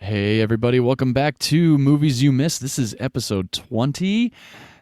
Hey everybody, welcome back to Movies You Missed. This is episode 20.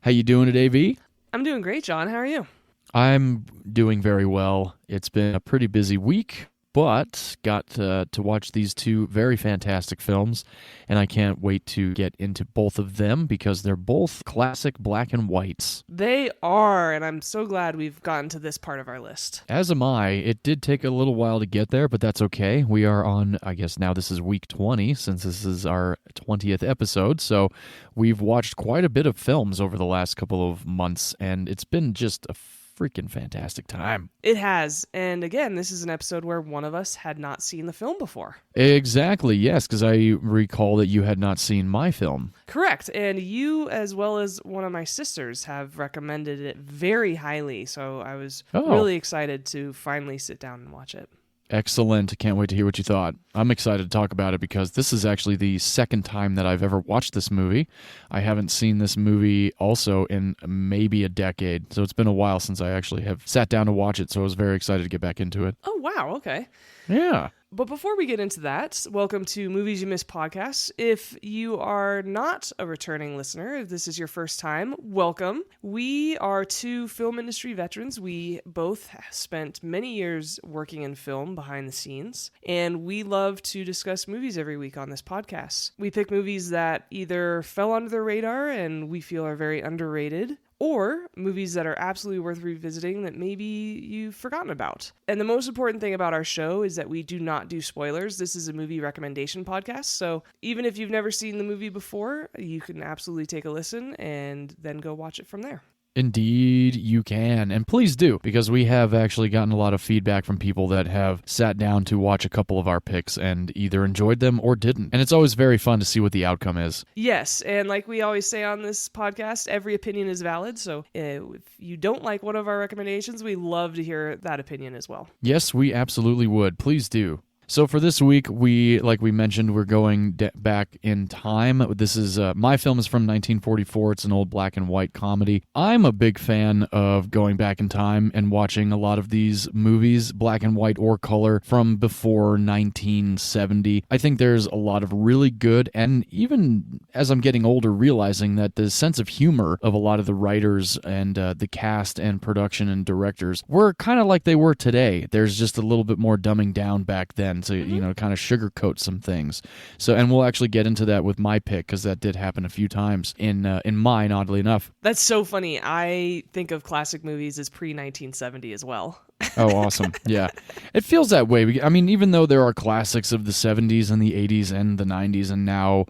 How you doing today, V? I'm doing great, John. How are you? I'm doing very well. It's been a pretty busy week, but got to watch these two very fantastic films, and I can't wait to get into both of them because they're both classic black and whites. They are, and I'm so glad we've gotten to this part of our list. As am I. It did take a little while to get there, but that's okay. We are on, I guess now this is week 20, since this is our 20th episode, so we've watched quite a bit of films over the last couple of months, and it's been just a freaking fantastic time. It has, and again, this is an episode where one of us had not seen the film before. Exactly, yes, because I recall that you had not seen my film. Correct, and you, as well as one of my sisters, have recommended it very highly, so I was really excited to finally sit down and watch it. Excellent. Can't wait to hear what you thought. I'm excited to talk about it because this is actually the second time that I've ever watched this movie. I haven't seen this movie also in maybe a decade, so it's been a while since I actually have sat down to watch it, so I was very excited to get back into it. Oh, wow, okay. Yeah. But before we get into that, welcome to Movies You Missed podcast. If you are not a returning listener, if this is your first time, welcome. We are two film industry veterans. We both spent many years working in film behind the scenes, and we love to discuss movies every week on this podcast. We pick movies that either fell under the radar and we feel are very underrated, or movies that are absolutely worth revisiting that maybe you've forgotten about. And the most important thing about our show is that we do not do spoilers. This is a movie recommendation podcast, so even if you've never seen the movie before, you can absolutely take a listen and then go watch it from there. Indeed, you can. And please do, because we have actually gotten a lot of feedback from people that have sat down to watch a couple of our picks and either enjoyed them or didn't. And it's always very fun to see what the outcome is. Yes, and like we always say on this podcast, every opinion is valid. So if you don't like one of our recommendations, we love to hear that opinion as well. Yes, we absolutely would. Please do. So for this week, like we mentioned, we're going back in time. This is my film is from 1944. It's an old black and white comedy. I'm a big fan of going back in time and watching a lot of these movies, black and white or color, from before 1970. I think there's a lot of really good, and even as I'm getting older, realizing that the sense of humor of a lot of the writers and the cast and production and directors were kind of like they were today. There's just a little bit more dumbing down back then to, kind of sugarcoat some things. So, and we'll actually get into that with my pick because that did happen a few times in mine, oddly enough. That's so funny. I think of classic movies as pre-1970 as well. Oh, awesome. Yeah. It feels that way. I mean, even though there are classics of the 70s and the 80s and the 90s and now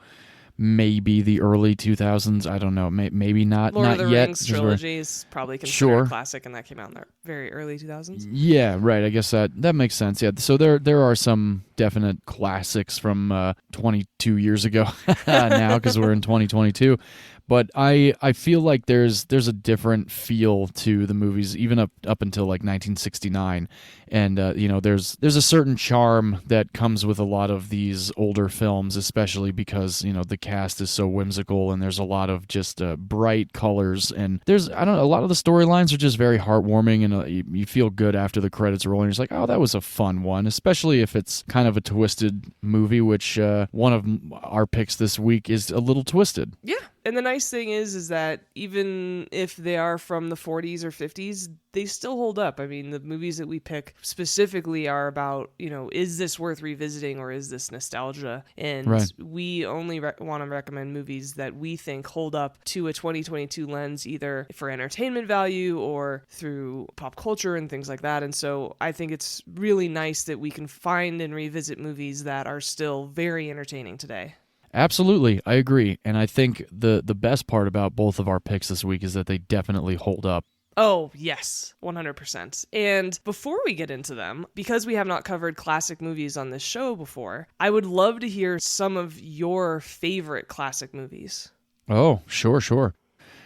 maybe the early 2000s, I don't know, maybe not Lord not of the yet. Rings trilogy is probably considered a classic, and that came out in the very early 2000s. Yeah, right. I guess that makes sense. Yeah. So there are some definite classics from 22 years ago now because we're in 2022. But I feel like there's a different feel to the movies, even up until like 1969, and there's a certain charm that comes with a lot of these older films, especially because the cast is so whimsical and there's a lot of just bright colors, and there's a lot of the storylines are just very heartwarming, and you feel good after the credits roll, and you're just like, oh, that was a fun one, especially if it's kind of a twisted movie, which one of our picks this week is a little twisted. Yeah. And the nice thing is that even if they are from the 40s or 50s, they still hold up. I mean, the movies that we pick specifically are about, is this worth revisiting or is this nostalgia? And we only want to recommend movies that we think hold up to a 2022 lens, either for entertainment value or through pop culture and things like that. And so I think it's really nice that we can find and revisit movies that are still very entertaining today. Absolutely, I agree. And I think the best part about both of our picks this week is that they definitely hold up. Oh, yes, 100%. And before we get into them, because we have not covered classic movies on this show before, I would love to hear some of your favorite classic movies. Oh, sure.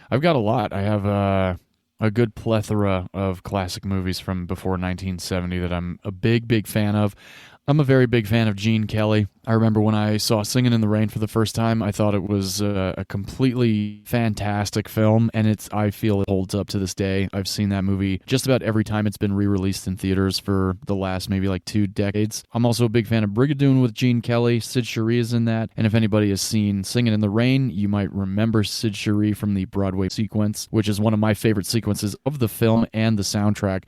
I've got a lot. I have a good plethora of classic movies from before 1970 that I'm a big fan of. I'm a very big fan of Gene Kelly. I remember when I saw Singing in the Rain for the first time, I thought it was a completely fantastic film, and I feel it holds up to this day. I've seen that movie just about every time it's been re-released in theaters for the last maybe like 2 decades. I'm also a big fan of Brigadoon with Gene Kelly. Sid Cherie is in that, and if anybody has seen Singing in the Rain, you might remember Sid Cherie from the Broadway sequence, which is one of my favorite sequences of the film and the soundtrack.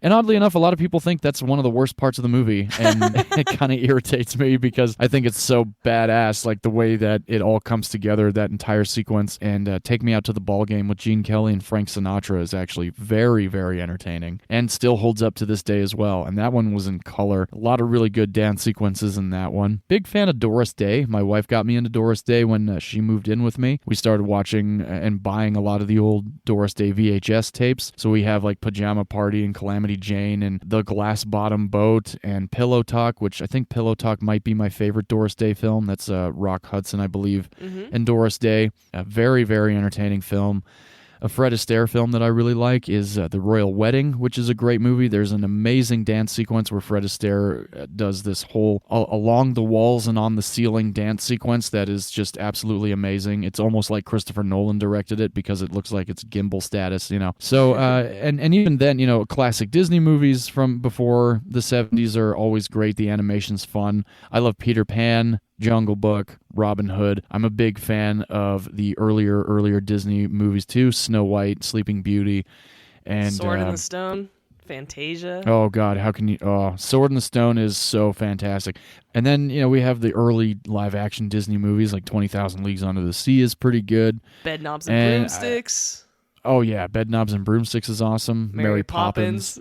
And oddly enough, a lot of people think that's one of the worst parts of the movie, and it kind of irritates me because I think it's so badass, like the way that it all comes together, that entire sequence. And Take Me Out to the Ball Game with Gene Kelly and Frank Sinatra is actually very, very entertaining and still holds up to this day as well. And that one was in color. A lot of really good dance sequences in that one. Big fan of Doris Day. My wife got me into Doris Day when she moved in with me. We started watching and buying a lot of the old Doris Day VHS tapes. So we have like Pajama Party and Calamity Jane and The Glass Bottom Boat and Pillow Talk, which I think Pillow Talk might be my favorite Doris Day film. That's Rock Hudson, I believe, and Doris Day. A very, very entertaining film. A Fred Astaire film that I really like is The Royal Wedding, which is a great movie. There's an amazing dance sequence where Fred Astaire does this whole along the walls and on the ceiling dance sequence that is just absolutely amazing. It's almost like Christopher Nolan directed it because it looks like it's gimbal status, you know. So, and even then, you know, classic Disney movies from before the 70s are always great. The animation's fun. I love Peter Pan, Jungle Book, Robin Hood. I'm a big fan of the earlier Disney movies too. Snow White, Sleeping Beauty, and Sword in the Stone, Fantasia. Oh God, how can you? Oh, Sword in the Stone is so fantastic. And then, you know, we have the early live action Disney movies like 20,000 Leagues Under the Sea is pretty good. Bedknobs and Broomsticks. Oh yeah, Bedknobs and Broomsticks is awesome. Mary Poppins.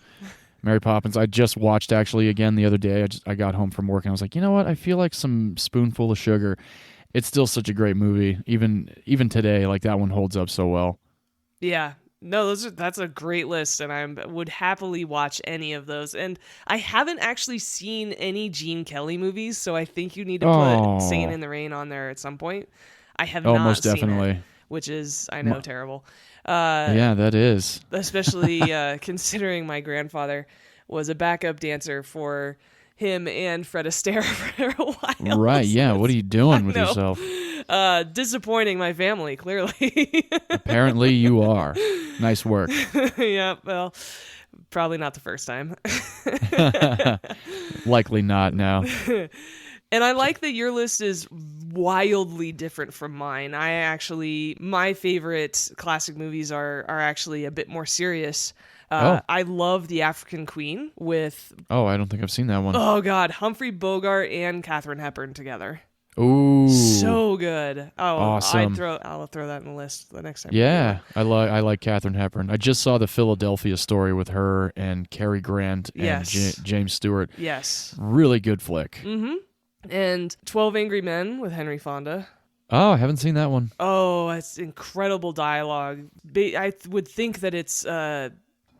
Mary Poppins. I just watched actually again the other day. I got home from work and I was like, you know what? I feel like some Spoonful of Sugar. It's still such a great movie. Even today, like that one holds up so well. Yeah. No, that's a great list, and I would happily watch any of those. And I haven't actually seen any Gene Kelly movies, so I think you need to put Singing in the Rain on there at some point. I have not most seen definitely. it, which is, I know, terrible. Yeah, that is. Especially considering my grandfather was a backup dancer for him and Fred Astaire for a while. Right, yeah. What are you doing with yourself? Disappointing my family, clearly. Apparently you are. Nice work. Yeah, well, probably not the first time. Likely not, no. And I like that your list is wildly different from mine. My favorite classic movies are actually a bit more serious. I love The African Queen with... Oh, I don't think I've seen that one. Oh, God. Humphrey Bogart and Katharine Hepburn together. Ooh. So good. Oh, awesome. I'll throw that in the list the next time. Yeah, I like Katharine Hepburn. I just saw the Philadelphia Story with her and Cary Grant and James Stewart. Yes. Really good flick. Mm-hmm. And 12 Angry Men with Henry Fonda. Oh, I haven't seen that one. Oh, it's incredible dialogue. I would think that it's an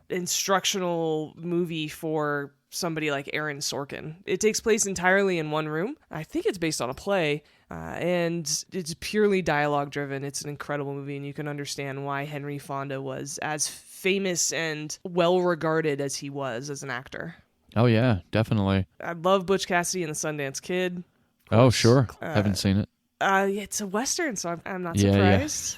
instructional movie for somebody like Aaron Sorkin. It takes place entirely in one room. I think it's based on a play, and it's purely dialogue driven. It's an incredible movie, and you can understand why Henry Fonda was as famous and well regarded as he was as an actor. Oh yeah, definitely. I love Butch Cassidy and the Sundance Kid. Oh sure, haven't seen it. It's a Western, so I'm not surprised.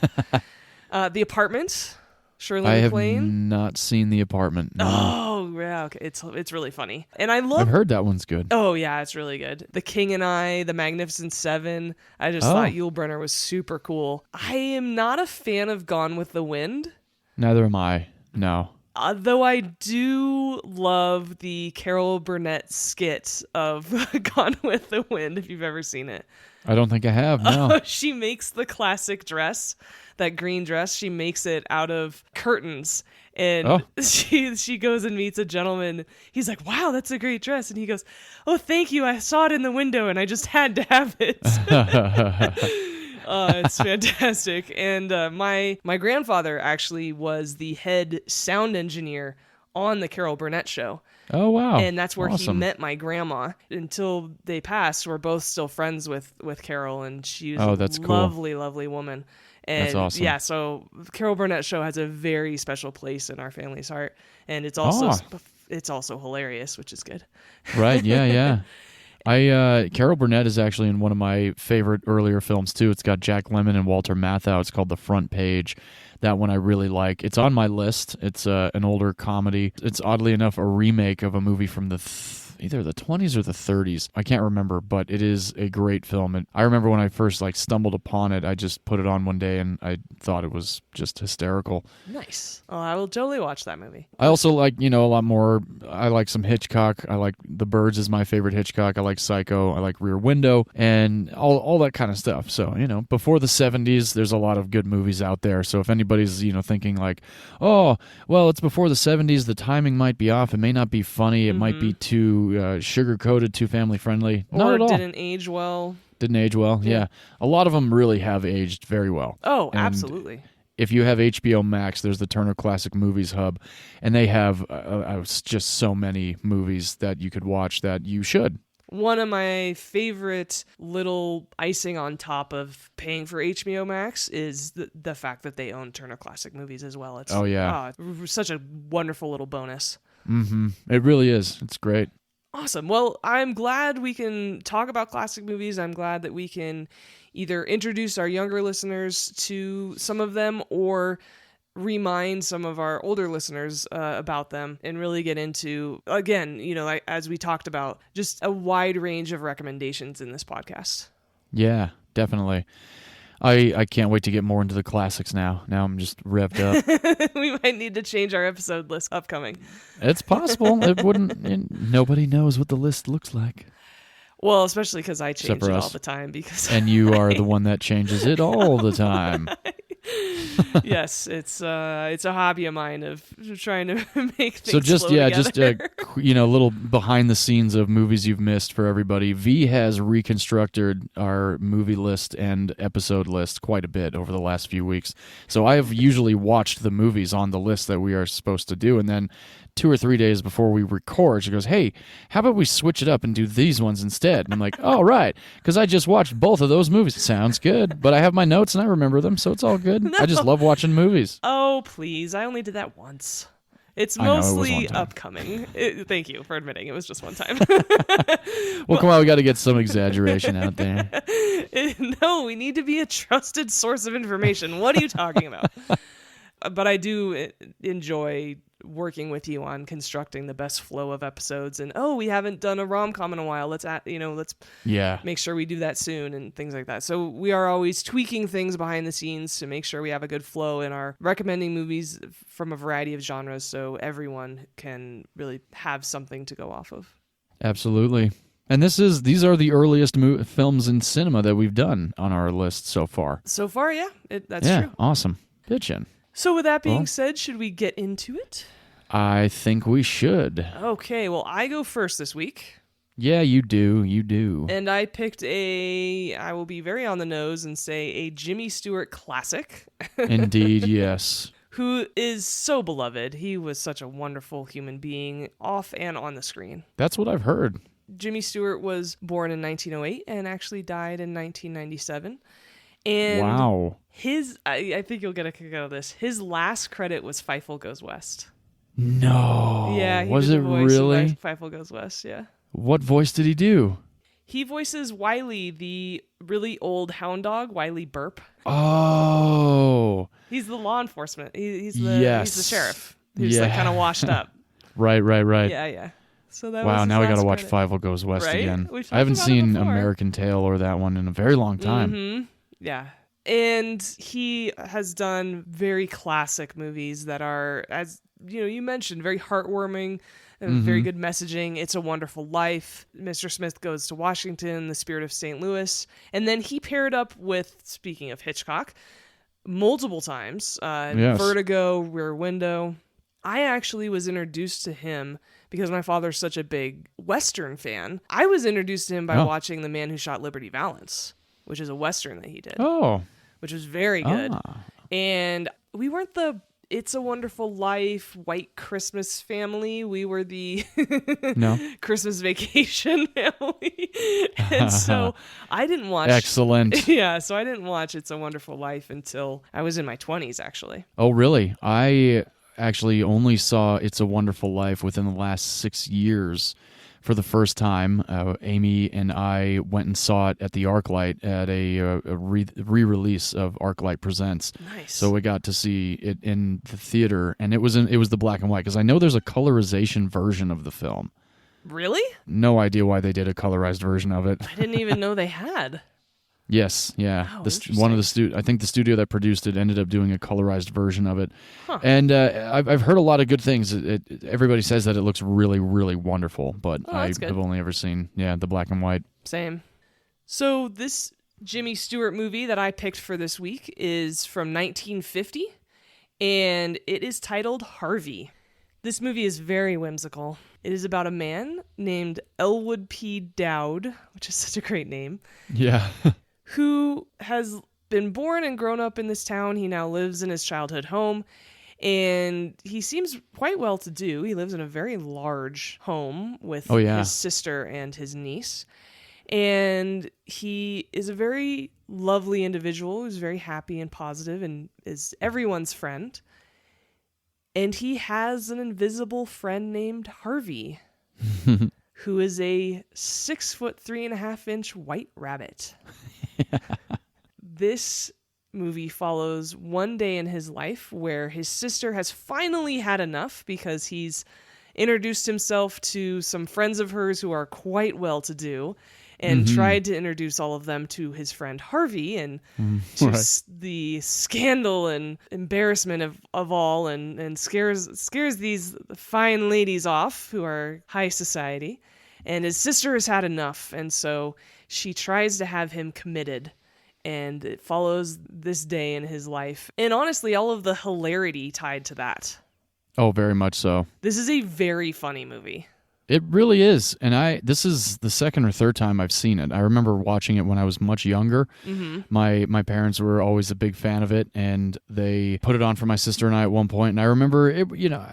Yeah. The Apartment, Shirley MacLaine. I have not seen The Apartment. No. Oh yeah, okay. It's really funny, and I've heard that one's good. Oh yeah, it's really good. The King and I, The Magnificent Seven. I just thought Yul Brynner was super cool. I am not a fan of Gone with the Wind. Neither am I. No. Though I do love the Carol Burnett skit of Gone with the Wind, if you've ever seen it. I don't think I have, no. She makes the classic dress, that green dress. She makes it out of curtains. And she goes and meets a gentleman. He's like, wow, that's a great dress. And he goes, oh, thank you. I saw it in the window and I just had to have it. It's fantastic. And my grandfather actually was the head sound engineer on the Carol Burnett show. Oh, wow. And that's where he met my grandma. Until they passed, we're both still friends with Carol, and she was a lovely, lovely woman. And that's awesome. Yeah, so Carol Burnett show has a very special place in our family's heart, and it's also hilarious, which is good. Right, yeah. Carol Burnett is actually in one of my favorite earlier films too. It's got Jack Lemmon and Walter Matthau. It's called The Front Page. That one I really like. It's on my list. It's an older comedy. It's oddly enough a remake of a movie from either the 20s or the 30s. I can't remember, but it is a great film. And I remember when I first stumbled upon it, I just put it on one day and I thought it was just hysterical. Nice. Oh, I will totally watch that movie. I also like, a lot more. I like some Hitchcock. I like The Birds is my favorite Hitchcock. I like Psycho. I like Rear Window and all that kind of stuff. So, before the 70s, there's a lot of good movies out there. So if anybody's, thinking like, oh, well, it's before the 70s, the timing might be off. It may not be funny. It might be too sugar-coated, too family-friendly. Not at all. Didn't age well. Didn't age well, yeah. A lot of them really have aged very well. Oh, and absolutely. If you have HBO Max, there's the Turner Classic Movies Hub, and they have just so many movies that you could watch that you should. One of my favorite little icing on top of paying for HBO Max is the fact that they own Turner Classic Movies as well. It's, such a wonderful little bonus. Mm-hmm. It really is. It's great. Awesome. Well, I'm glad we can talk about classic movies. I'm glad that we can either introduce our younger listeners to some of them or remind some of our older listeners about them and really get into, again, as we talked about, just a wide range of recommendations in this podcast. Yeah, definitely. I can't wait to get more into the classics now. Now I'm just revved up. We might need to change our episode list upcoming. It's possible. It wouldn't. Nobody knows what the list looks like. Well, especially because I change it all the time. And you are the one that changes it all the time. Yes, it's a hobby of mine of trying to make things so just flow just together. A little behind the scenes of movies you've missed for everybody. V has reconstructed our movie list and episode list quite a bit over the last few weeks. So I have usually watched the movies on the list that we are supposed to do, and then 2 or 3 days before we record, she goes, "Hey, how about we switch it up and do these ones instead?" And I'm like, "Oh, right, because I just watched both of those movies. Sounds good, but I have my notes and I remember them, so it's all good." No. I just love watching movies. Oh, please. I only did that once. It's mostly upcoming. Thank you for admitting it was just one time. Well, come on, we got to get some exaggeration out there. No, we need to be a trusted source of information. What are you talking about? But I do enjoy working with you on constructing the best flow of episodes. And we haven't done a rom-com in a while. Let's make sure we do that soon and things like that. So we are always tweaking things behind the scenes to make sure we have a good flow in our recommending movies from a variety of genres, so everyone can really have something to go off of. Absolutely. And these are the earliest films in cinema that we've done on our list so far. So far, yeah, that's true. Awesome. Bitchin'. So with that being said, should we get into it? I think we should. Okay, well, I go first this week. Yeah, you do. And I picked I will be very on the nose and say a Jimmy Stewart classic. Indeed, yes. Who is so beloved. He was such a wonderful human being, off and on the screen. That's what I've heard. Jimmy Stewart was born in 1908 and actually died in 1997. And wow. I think you'll get a kick out of this. His last credit was Fievel Goes West. No. Yeah. Was it really? Fievel Goes West, yeah. What voice did he do? He voices Wiley, the really old hound dog, Wiley Burp. Oh. He's the law enforcement. He's the sheriff who's kind of washed up. Right. Yeah. So that was now we got to watch credit. Fievel Goes West again. I haven't seen American Tail or that one in a very long time. Mm-hmm. Yeah. And he has done very classic movies that are, as you mentioned, very heartwarming and very good messaging. It's a Wonderful Life, Mr. Smith Goes to Washington, The Spirit of St. Louis. And then he paired up with, speaking of Hitchcock, multiple times, Vertigo, Rear Window. I actually was introduced to him because my father's such a big Western fan. I was introduced to him by watching The Man Who Shot Liberty Valance, which is a Western that he did. Oh. Which was very good. And we weren't the It's a Wonderful Life, White Christmas family. We were the Christmas Vacation family. And so I didn't watch... Excellent. Yeah, so I didn't watch It's a Wonderful Life until I was in my 20s, actually. Oh, really? I actually only saw It's a Wonderful Life within the last 6 years. for the first time. Amy and I went and saw it at the ArcLight at a re-release of ArcLight Presents. Nice. So we got to see it in the theater, and it was the black and white, because I know there's a colorization version of the film. Really? No idea why they did a colorized version of it. I didn't even know they had. Yes, yeah. Wow, One of the I think the studio that produced it ended up doing a colorized version of it, Huh. and I've heard a lot of good things. Everybody says that it looks really, really wonderful, but that's good. I've only ever seen the black and white. Same. So this Jimmy Stewart movie that I picked for this week is from 1950, and it is titled Harvey. This movie is very whimsical. It is about a man named Elwood P. Dowd, which is such a great name. Yeah. Who has been born and grown up in this town. He now lives in his childhood home, and he seems quite well to do. He lives in a very large home with his sister and his niece, and he is a very lovely individual who's very happy and positive and is everyone's friend. And he has an invisible friend named Harvey, who is a 6'3.5" white rabbit. This movie follows one day in his life where his sister has finally had enough because he's introduced himself to some friends of hers who are quite well-to-do and tried to introduce all of them to his friend Harvey, and just the scandal and embarrassment of all and scares these fine ladies off who are high society. And his sister has had enough, and so she tries to have him committed. And it follows this day in his life. And honestly, all of the hilarity tied to that. Oh, very much so. This is a very funny movie. It really is. And this is the second or third time I've seen it. I remember watching it when I was much younger. Mm-hmm. My parents were always a big fan of it, and they put it on for my sister and I at one point. And I remember,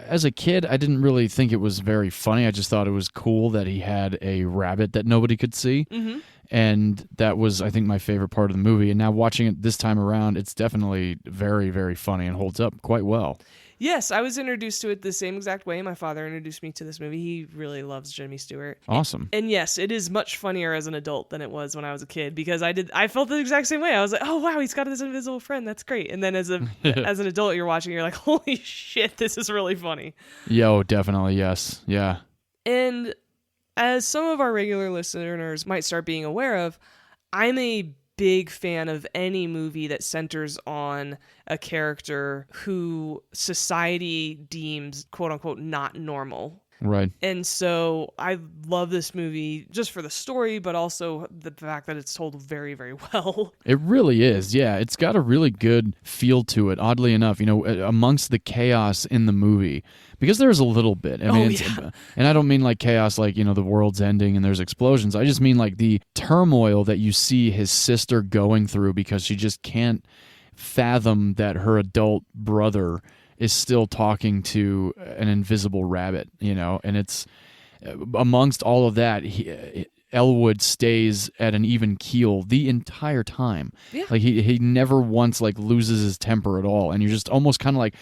as a kid, I didn't really think it was very funny. I just thought it was cool that he had a rabbit that nobody could see. Mm-hmm. And that was, I think, my favorite part of the movie. And now watching it this time around, it's definitely very, very funny and holds up quite well. Yes, I was introduced to it the same exact way. My father introduced me to this movie. He really loves Jimmy Stewart. Awesome. And yes, it is much funnier as an adult than it was when I was a kid, because I felt the exact same way. I was like, oh wow, he's got this invisible friend. That's great. And then as an adult, you're watching, you're like, holy shit, this is really funny. Yo, definitely, yes. Yeah. And as some of our regular listeners might start being aware of, I'm a big fan of any movie that centers on a character who society deems quote unquote not normal. Right. And so I love this movie just for the story, but also the fact that it's told very, very well. It really is. Yeah. It's got a really good feel to it, oddly enough, amongst the chaos in the movie. Because there's a little bit. I mean, and I don't mean like chaos like, the world's ending and there's explosions. I just mean like the turmoil that you see his sister going through because she just can't fathom that her adult brother is still talking to an invisible rabbit, and it's amongst all of that, Elwood stays at an even keel the entire time. Yeah. Like he never once like loses his temper at all, and you're just almost kind of like,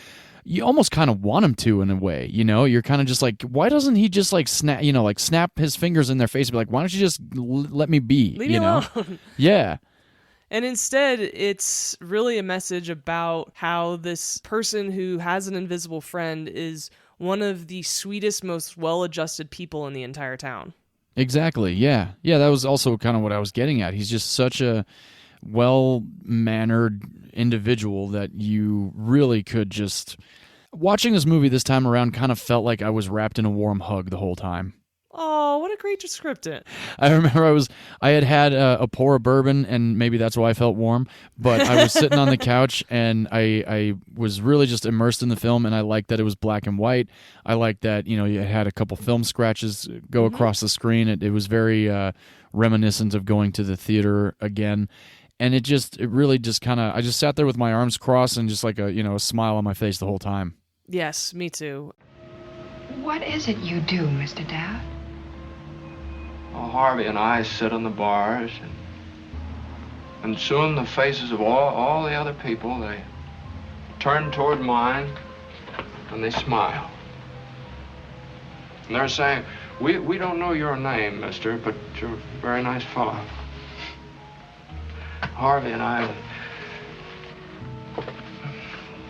you almost kind of want him to in a way, you're kind of just like, why doesn't he just like snap, like snap his fingers in their face and be like, why don't you just let me be, Leave me alone. Yeah. And instead, it's really a message about how this person who has an invisible friend is one of the sweetest, most well-adjusted people in the entire town. Exactly, yeah. Yeah, that was also kind of what I was getting at. He's just such a well-mannered individual that you really could just... Watching this movie this time around kind of felt like I was wrapped in a warm hug the whole time. Oh, what a great description. I remember I had a pour of bourbon, and maybe that's why I felt warm, but I was sitting on the couch, and I was really just immersed in the film, and I liked that it was black and white. I liked that, you had a couple film scratches go across the screen. It was very reminiscent of going to the theater again, and it really just kind of, I just sat there with my arms crossed and just like a smile on my face the whole time. Yes, me too. What is it you do, Mr. Dowd? Well, Harvey and I sit on the bars, and soon the faces of all the other people, they turn toward mine, and they smile. And they're saying, We don't know your name, mister, but you're a very nice fellow. Harvey and I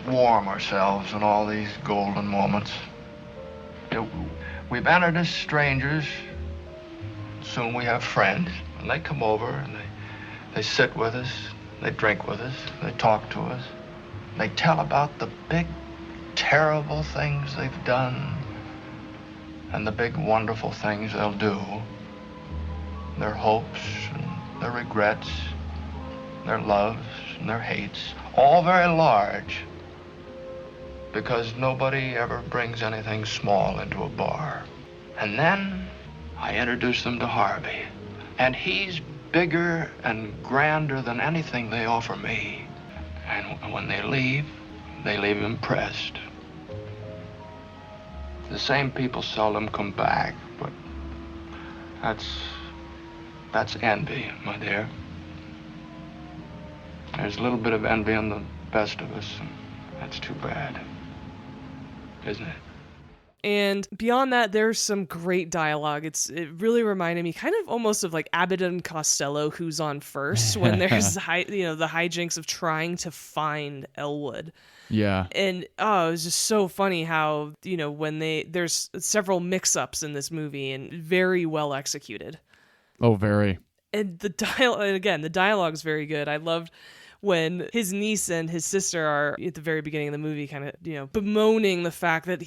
warm ourselves in all these golden moments. We've entered as strangers. Soon we have friends, and they come over and they sit with us, they drink with us, they talk to us. They tell about the big, terrible things they've done and the big, wonderful things they'll do. Their hopes and their regrets, their loves and their hates, all very large, because nobody ever brings anything small into a bar. And then I introduce them to Harvey, and he's bigger and grander than anything they offer me. And when they leave impressed. The same people seldom come back, but that's envy, my dear. There's a little bit of envy in the best of us, and that's too bad, isn't it? And beyond that, there's some great dialogue. It really reminded me kind of almost of like Abbott and Costello, Who's on First, when there's the hijinks of trying to find Elwood. Yeah. And it was just so funny how, when there's several mix-ups in this movie and very well executed. Oh, very. And the dialogue is very good. I loved when his niece and his sister are at the very beginning of the movie kind of, bemoaning the fact that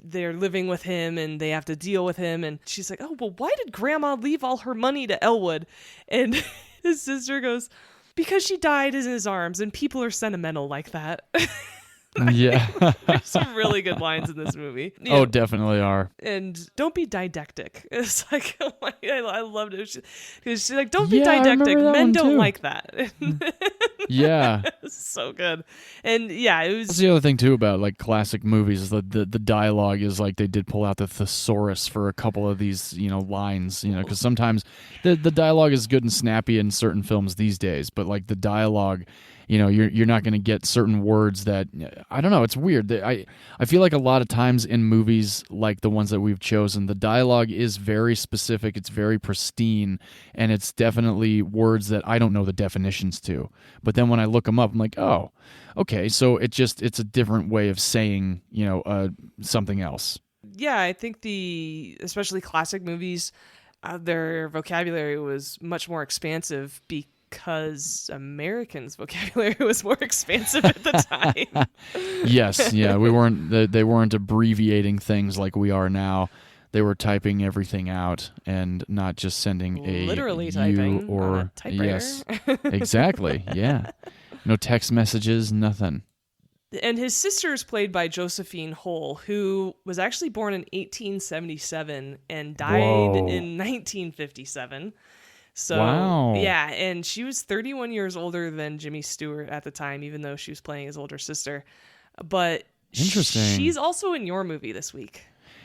they're living with him and they have to deal with him. And she's like, oh, well, why did Grandma leave all her money to Elwood? And his sister goes, because she died in his arms and people are sentimental like that. Yeah. There's some really good lines in this movie. Definitely are. And don't be didactic. It's like, oh my, I loved it. She's like, don't be didactic. Men don't like that. Yeah. It's so good. And yeah, it was. That's the other thing too about like classic movies is the dialogue is like they did pull out the thesaurus for a couple of these, lines, because sometimes the dialogue is good and snappy in certain films these days, but like the dialogue, you're not going to get certain words that, I don't know, it's weird. I feel like a lot of times in movies like the ones that we've chosen, the dialogue is very specific, it's very pristine, and it's definitely words that I don't know the definitions to. But then when I look them up, I'm like, oh, okay, so it's a different way of saying, something else. Yeah, I think especially classic movies, their vocabulary was much more expansive because Americans' vocabulary was more expansive at the time. Yes, yeah, they weren't abbreviating things like we are now. They were typing everything out and not just sending literally U typing or on a typewriter. Yes, exactly. Yeah, no text messages, nothing. And his sister is played by Josephine Hull, who was actually born in 1877 and died in 1957. So, wow. Yeah, and she was 31 years older than Jimmy Stewart at the time, even though she was playing his older sister. But interesting. She's also in your movie this week.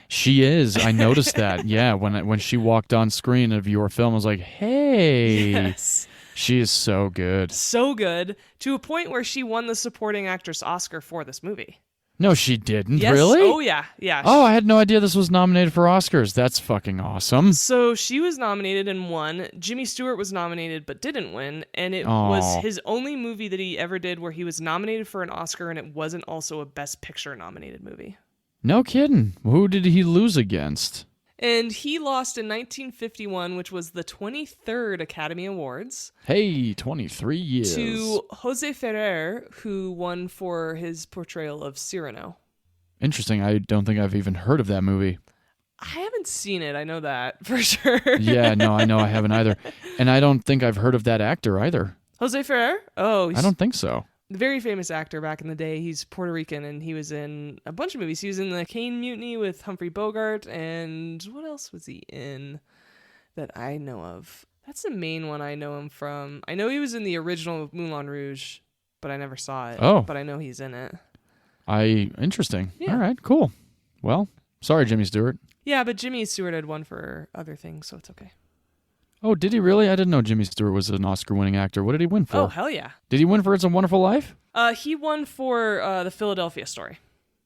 She is. I noticed that. Yeah, when she walked on screen of your film, I was like, hey. Yes. She is so good. So good, to a point where she won the supporting actress Oscar for this movie. No, she didn't. Yes. Really? Oh, yeah. Yeah. Oh, I had no idea this was nominated for Oscars. That's fucking awesome. So she was nominated and won. Jimmy Stewart was nominated but didn't win. And it was his only movie that he ever did where he was nominated for an Oscar and it wasn't also a Best Picture nominated movie. No kidding. Who did he lose against? And he lost in 1951, which was the 23rd Academy Awards. Hey, 23 years. To Jose Ferrer, who won for his portrayal of Cyrano. Interesting. I don't think I've even heard of that movie. I haven't seen it. I know that for sure. Yeah, no, I know I haven't either. And I don't think I've heard of that actor either. Jose Ferrer? Oh, I don't think so. Very famous actor back in the day. He's Puerto Rican, and he was in a bunch of movies. He was in the Caine Mutiny with Humphrey Bogart, and what else was he in that I know of? That's the main one I know him from. I know he was in the original Moulin Rouge, but I never saw it. Oh. But I know he's in it. Interesting. Yeah. All right, cool. Well, sorry, Jimmy Stewart. Yeah, but Jimmy Stewart had won for other things, so it's okay. Oh, did he really? I didn't know Jimmy Stewart was an Oscar-winning actor. What did he win for? Oh, hell yeah. Did he win for It's a Wonderful Life? He won for The Philadelphia Story,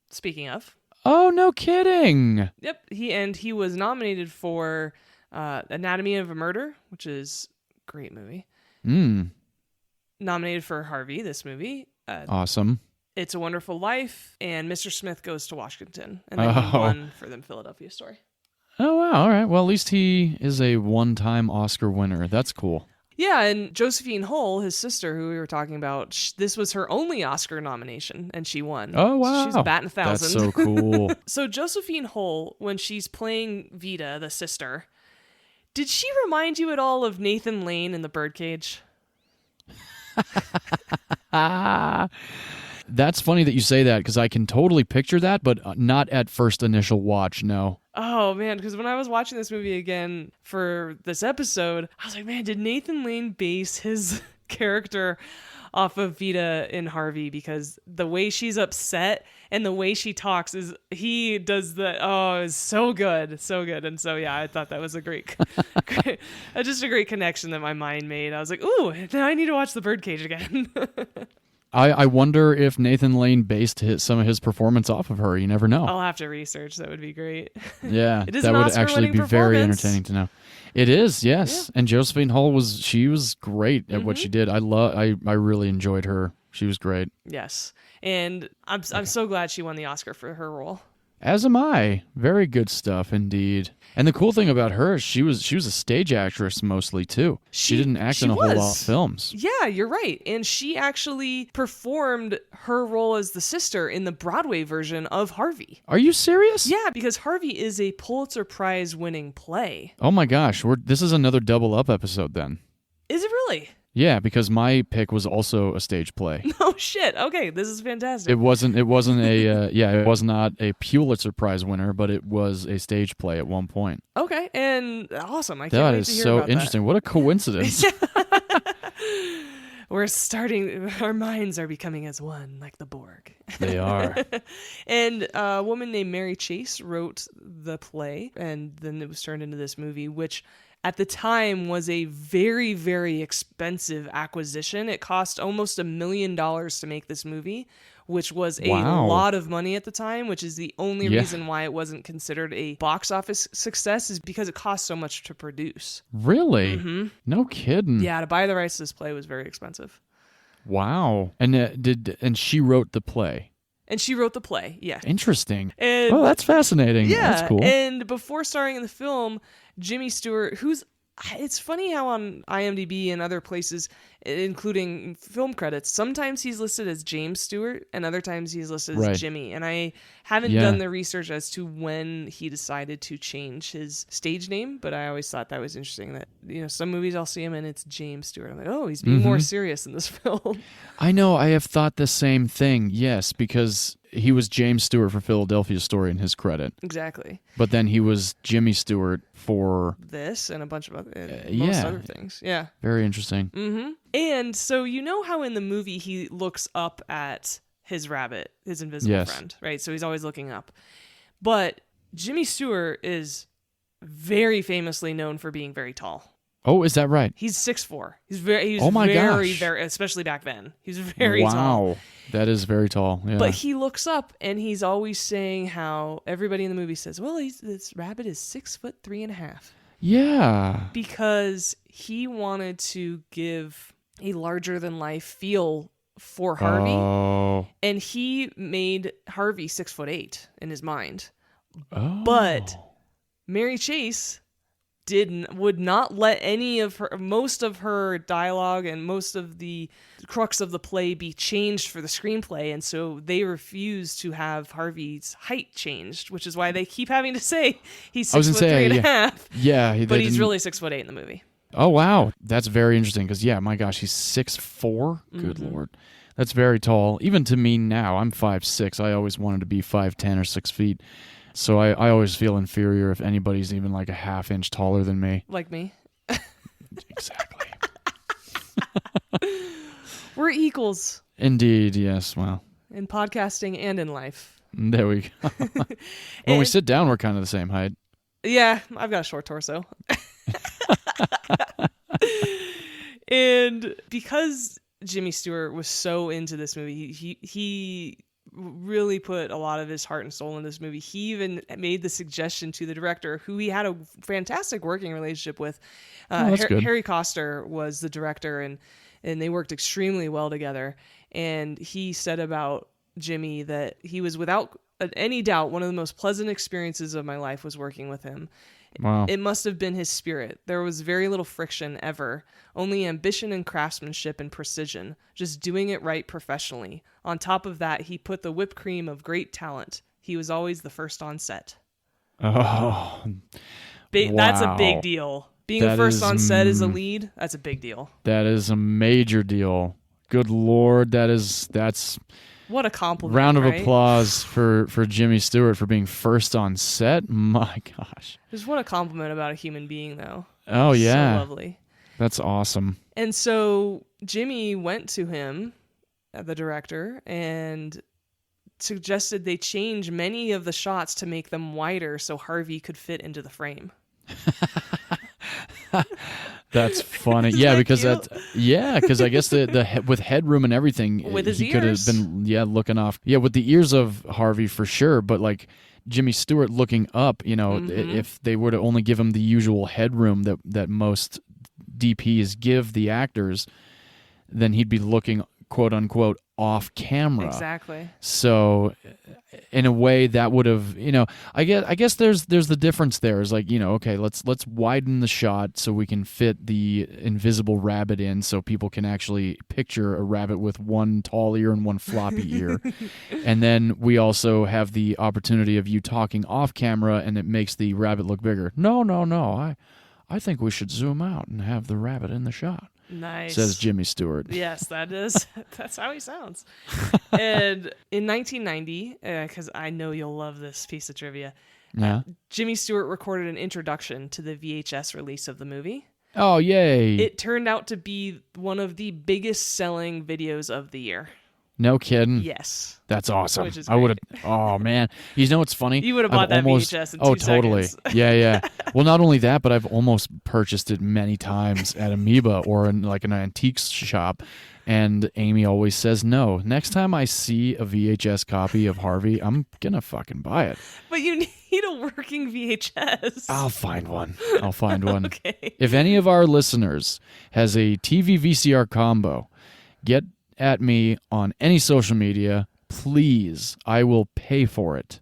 speaking of. Oh, no kidding. Yep. He was nominated for Anatomy of a Murder, which is a great movie. Nominated for Harvey, this movie. Awesome. It's a Wonderful Life, and Mr. Smith Goes to Washington. And then he won for the Philadelphia Story. Oh, wow. All right. Well, at least he is a one-time Oscar winner. That's cool. Yeah, and Josephine Hull, his sister, who we were talking about, this was her only Oscar nomination, and she won. Oh, wow. She's batting 1,000. That's so cool. So Josephine Hull, when she's playing Vita, the sister, did she remind you at all of Nathan Lane in The Birdcage? That's funny that you say that, because I can totally picture that, but not at first initial watch, no. Oh, man, because when I was watching this movie again for this episode, I was like, man, did Nathan Lane base his character off of Vita in Harvey? Because the way she's upset and the way she talks he does is so good. So good. And so, yeah, I thought that was a great just a great connection that my mind made. I was like, ooh, now I need to watch The Birdcage again. I wonder if Nathan Lane based some of his performance off of her. You never know. I'll have to research. That would be great. Yeah, It is that an would actually Oscar-winning be very performance. entertaining to know. It is, yes. Yeah. And Josephine Hull was great at what she did. I really enjoyed her. She was great. Yes. And I'm so glad she won the Oscar for her role. As am I. Very good stuff indeed. And the cool thing about her is she was a stage actress mostly too. She didn't act in a whole lot of films. Yeah, you're right. And she actually performed her role as the sister in the Broadway version of Harvey. Are you serious? Yeah, because Harvey is a Pulitzer Prize winning play. Oh my gosh, this is another double up episode then. Is it really? Yeah, because my pick was also a stage play. No shit. Okay, this is fantastic. It wasn't a it was not a Pulitzer Prize winner, but it was a stage play at one point. Okay, and awesome. I can't That wait is to hear so about interesting. What a coincidence. We're our minds are becoming as one, like the Borg. They are. And a woman named Mary Chase wrote the play, and then it was turned into this movie, which at the time was a very, very expensive acquisition. It cost almost $1 million to make this movie, which was a lot of money at the time, which is the only reason why it wasn't considered a box office success, is because it cost so much to produce. Really? Mm-hmm. No kidding. Yeah, to buy the rights to this play was very expensive. Wow. And she wrote the play. And she wrote the play, yeah. Interesting. And, oh, that's fascinating. Yeah, that's cool. And before starring in the film, Jimmy Stewart, it's funny how on IMDb and other places, including film credits, sometimes he's listed as James Stewart and other times he's listed as Jimmy. And I haven't done the research as to when he decided to change his stage name, but I always thought that was interesting that, some movies I'll see him and it's James Stewart. I'm like, oh, he's being more serious in this film. I know. I have thought the same thing. Yes, because he was James Stewart for Philadelphia Story in his credit. Exactly. But then he was Jimmy Stewart for this and a bunch of most other things. Yeah. Very interesting. Mm-hmm. And so how in the movie he looks up at his rabbit, his invisible friend, right? So he's always looking up. But Jimmy Stewart is very famously known for being very tall. Oh, is that right? He's 6'4". He's very, especially back then. He's very tall. Wow, that is very tall. Yeah. But he looks up and he's always saying how everybody in the movie says, well, this rabbit is 6'3.5". Yeah. Because he wanted to give a larger than life feel for Harvey. Oh. And he made Harvey 6'8" in his mind. Oh. But Mary Chase would not let most of her dialogue and most of the crux of the play be changed for the screenplay, and so they refused to have Harvey's height changed, which is why they keep having to say he's 6'3.5". Yeah, but he's really 6'8" in the movie. Oh wow, that's very interesting because my gosh, he's 6'4". Good Lord, that's very tall. Even to me now, I'm 5'6". I always wanted to be 5'10" or 6 feet. So I always feel inferior if anybody's even like a half inch taller than me. Like me. Exactly. We're equals. Indeed, yes. Well, in podcasting and in life. There we go. When we sit down, we're kind of the same height. Yeah, I've got a short torso. And because Jimmy Stewart was so into this movie, he really put a lot of his heart and soul in this movie. He even made the suggestion to the director, who he had a fantastic working relationship with. That's good. Harry Coster was the director, and they worked extremely well together. And he said about Jimmy that he was, without any doubt, one of the most pleasant experiences of my life was working with him. Wow. It must have been his spirit. There was very little friction ever, only ambition and craftsmanship and precision, just doing it right professionally. On top of that, he put the whipped cream of great talent. He was always the first on set. Oh, That's a wow. big deal. Being That the first is, on set as a lead, that's a big deal. That is a major deal. Good Lord, that's What a compliment. round of right? applause for Jimmy Stewart for being first on set. My gosh. Just what a compliment about a human being, though. Oh yeah. So lovely. That's awesome. And so Jimmy went to him, the director, and suggested they change many of the shots to make them wider so Harvey could fit into the frame. That's funny. Isn't Yeah, that because cute? because I guess with headroom and everything, With his he could have ears. been looking off. Yeah, with the ears of Harvey for sure, but like Jimmy Stewart looking up, if they were to only give him the usual headroom that most DPs give the actors, then he'd be looking quote unquote off camera. Exactly. So in a way that would have, I guess there's the difference there is like, okay, let's widen the shot so we can fit the invisible rabbit in so people can actually picture a rabbit with one tall ear and one floppy ear. And then we also have the opportunity of you talking off camera and it makes the rabbit look bigger. No. I think we should zoom out and have the rabbit in the shot. Nice. Says Jimmy Stewart. Yes, that's how he sounds. And in 1990, because I know you'll love this piece of trivia, Yeah. Jimmy Stewart recorded an introduction to the VHS release of the movie. Oh, yay. It turned out to be one of the biggest selling videos of the year. No kidding. Yes. That's awesome. Which is I would have. Oh man, you know what's funny? You would have bought that VHS in 2 totally. seconds. Yeah. Well, not only that, but I've almost purchased it many times at Amoeba or in like an antiques shop, and Amy always says no. Next time I see a VHS copy of Harvey, I'm gonna fucking buy it. But you need a working VHS. I'll find one. Okay. If any of our listeners has a TV VCR combo, get at me on any social media, please. I will pay for it.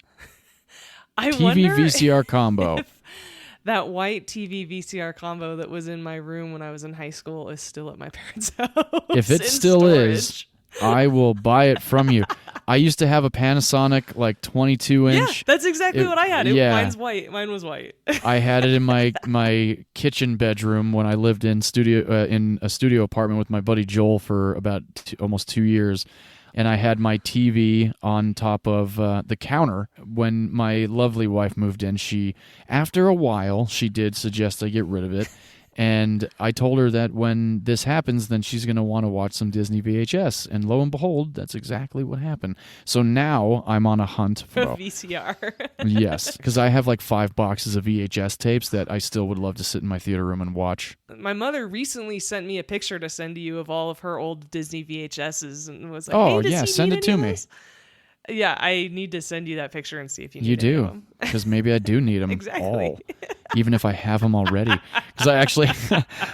I TV wonder VCR combo. if that white TV VCR combo that was in my room when I was in high school is still at my parents' house. If it in still is, storage. I will buy it from you. I used to have a Panasonic like 22-inch. Yeah, that's exactly what I had. yeah. Mine's white. Mine was white. I had it in my kitchen bedroom when I lived in a studio apartment with my buddy Joel for about almost 2 years. And I had my TV on top of the counter. When my lovely wife moved in, after a while, she did suggest I get rid of it. And I told her that when this happens, then she's going to want to watch some Disney VHS. And lo and behold, that's exactly what happened. So now I'm on a hunt for VCR. Yes, because I have like 5 boxes of VHS tapes that I still would love to sit in my theater room and watch. My mother recently sent me a picture to send to you of all of her old Disney VHSs and was like, Oh, hey, does yeah, he send need it to any of me. those? Yeah, I need to send you that picture and see if you need You any of do, them. because maybe I do need them Exactly. all, even if I have them already. Because I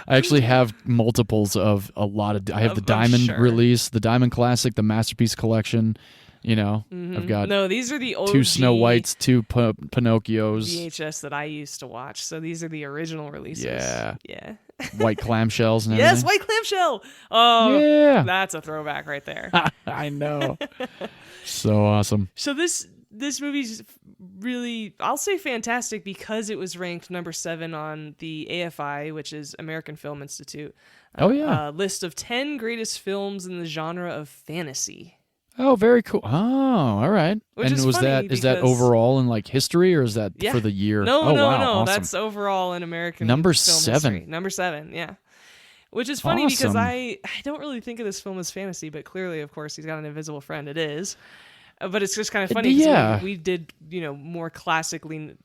actually have multiples of a lot of. I have the I'm Diamond sure. release, the Diamond Classic, the Masterpiece Collection. I've got No, these are the OG 2 Snow Whites, 2 Pinocchios, VHS that I used to watch. So these are the original releases. Yeah. Yeah. white clamshells, and everything. Yes, white clamshell. Oh, Yeah. that's a throwback right there. I know. So awesome. So this movie's really, I'll say fantastic, because it was ranked number 7 on the AFI, which is American Film Institute. Oh, yeah. List of 10 greatest films in the genre of fantasy. Oh, very cool. Oh, all right. Which and is was funny that that because- overall in like history, or is that Yeah. for the year? No, oh, no, wow, no. awesome. That's overall in American Number film 7. history. Number 7, yeah. Which is funny because Awesome. I don't really think of this film as fantasy, but clearly, of course, he's got an invisible friend. It is. But it's just kind of funny. 'Cause Yeah. we did, more classically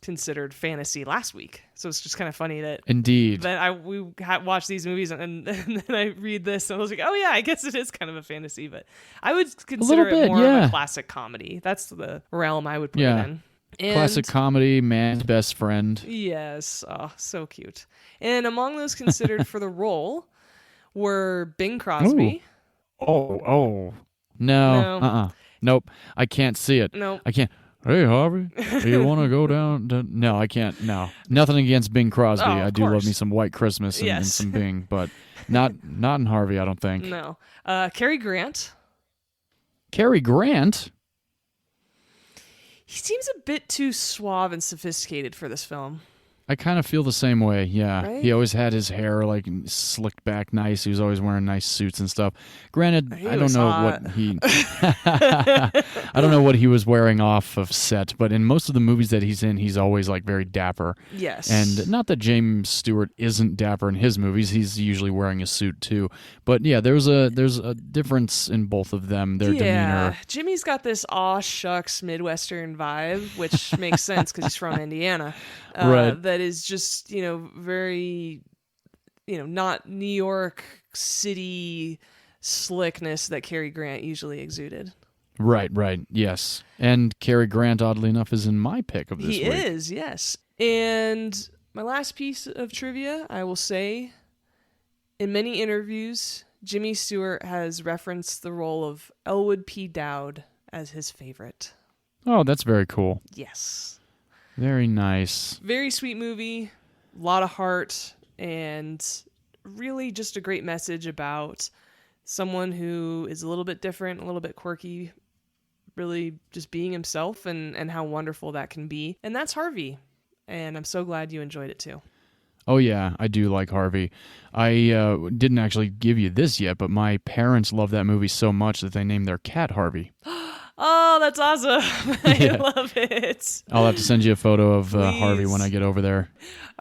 considered fantasy last week. So it's just kind of funny that Indeed. we watched these movies and then I read this and I was like, oh yeah, I guess it is kind of a fantasy, but I would consider it more of a classic comedy. That's the realm I would put it in. And, classic comedy, man's best friend. Yes. Oh, so cute. And among those considered for the role were Bing Crosby. Oh. No. Nope. I can't see it. No. I can't. Hey, Harvey, do you want to go down? No, I can't. No. Nothing against Bing Crosby. I do love me some White Christmas and some Bing, but not in Harvey, I don't think. No. Cary Grant. Cary Grant? He seems a bit too suave and sophisticated for this film. I kind of feel the same way, yeah. Right? He always had his hair like slicked back nice. He was always wearing nice suits and stuff. Granted, I don't know what he I don't know what he was wearing off of set, but in most of the movies that he's in, he's always like very dapper. Yes. And not that James Stewart isn't dapper in his movies. He's usually wearing a suit too. But yeah, there's a difference in both of them, their demeanor. Jimmy's got this aw shucks Midwestern vibe, which makes sense because he's from Indiana. Right. That is just, very, not New York City slickness that Cary Grant usually exuded. Right, yes. And Cary Grant, oddly enough, is in my pick of this week. He is, yes. And my last piece of trivia, I will say, in many interviews, Jimmy Stewart has referenced the role of Elwood P. Dowd as his favorite. Oh, that's very cool. Yes. Very nice. Very sweet movie, a lot of heart, and really just a great message about someone who is a little bit different, a little bit quirky, really just being himself and how wonderful that can be. And that's Harvey. And I'm so glad you enjoyed it too. Oh, yeah, I do like Harvey. I didn't actually give you this yet, but my parents love that movie so much that they named their cat Harvey. Oh, that's awesome. I love it. I'll have to send you a photo of Harvey when I get over there.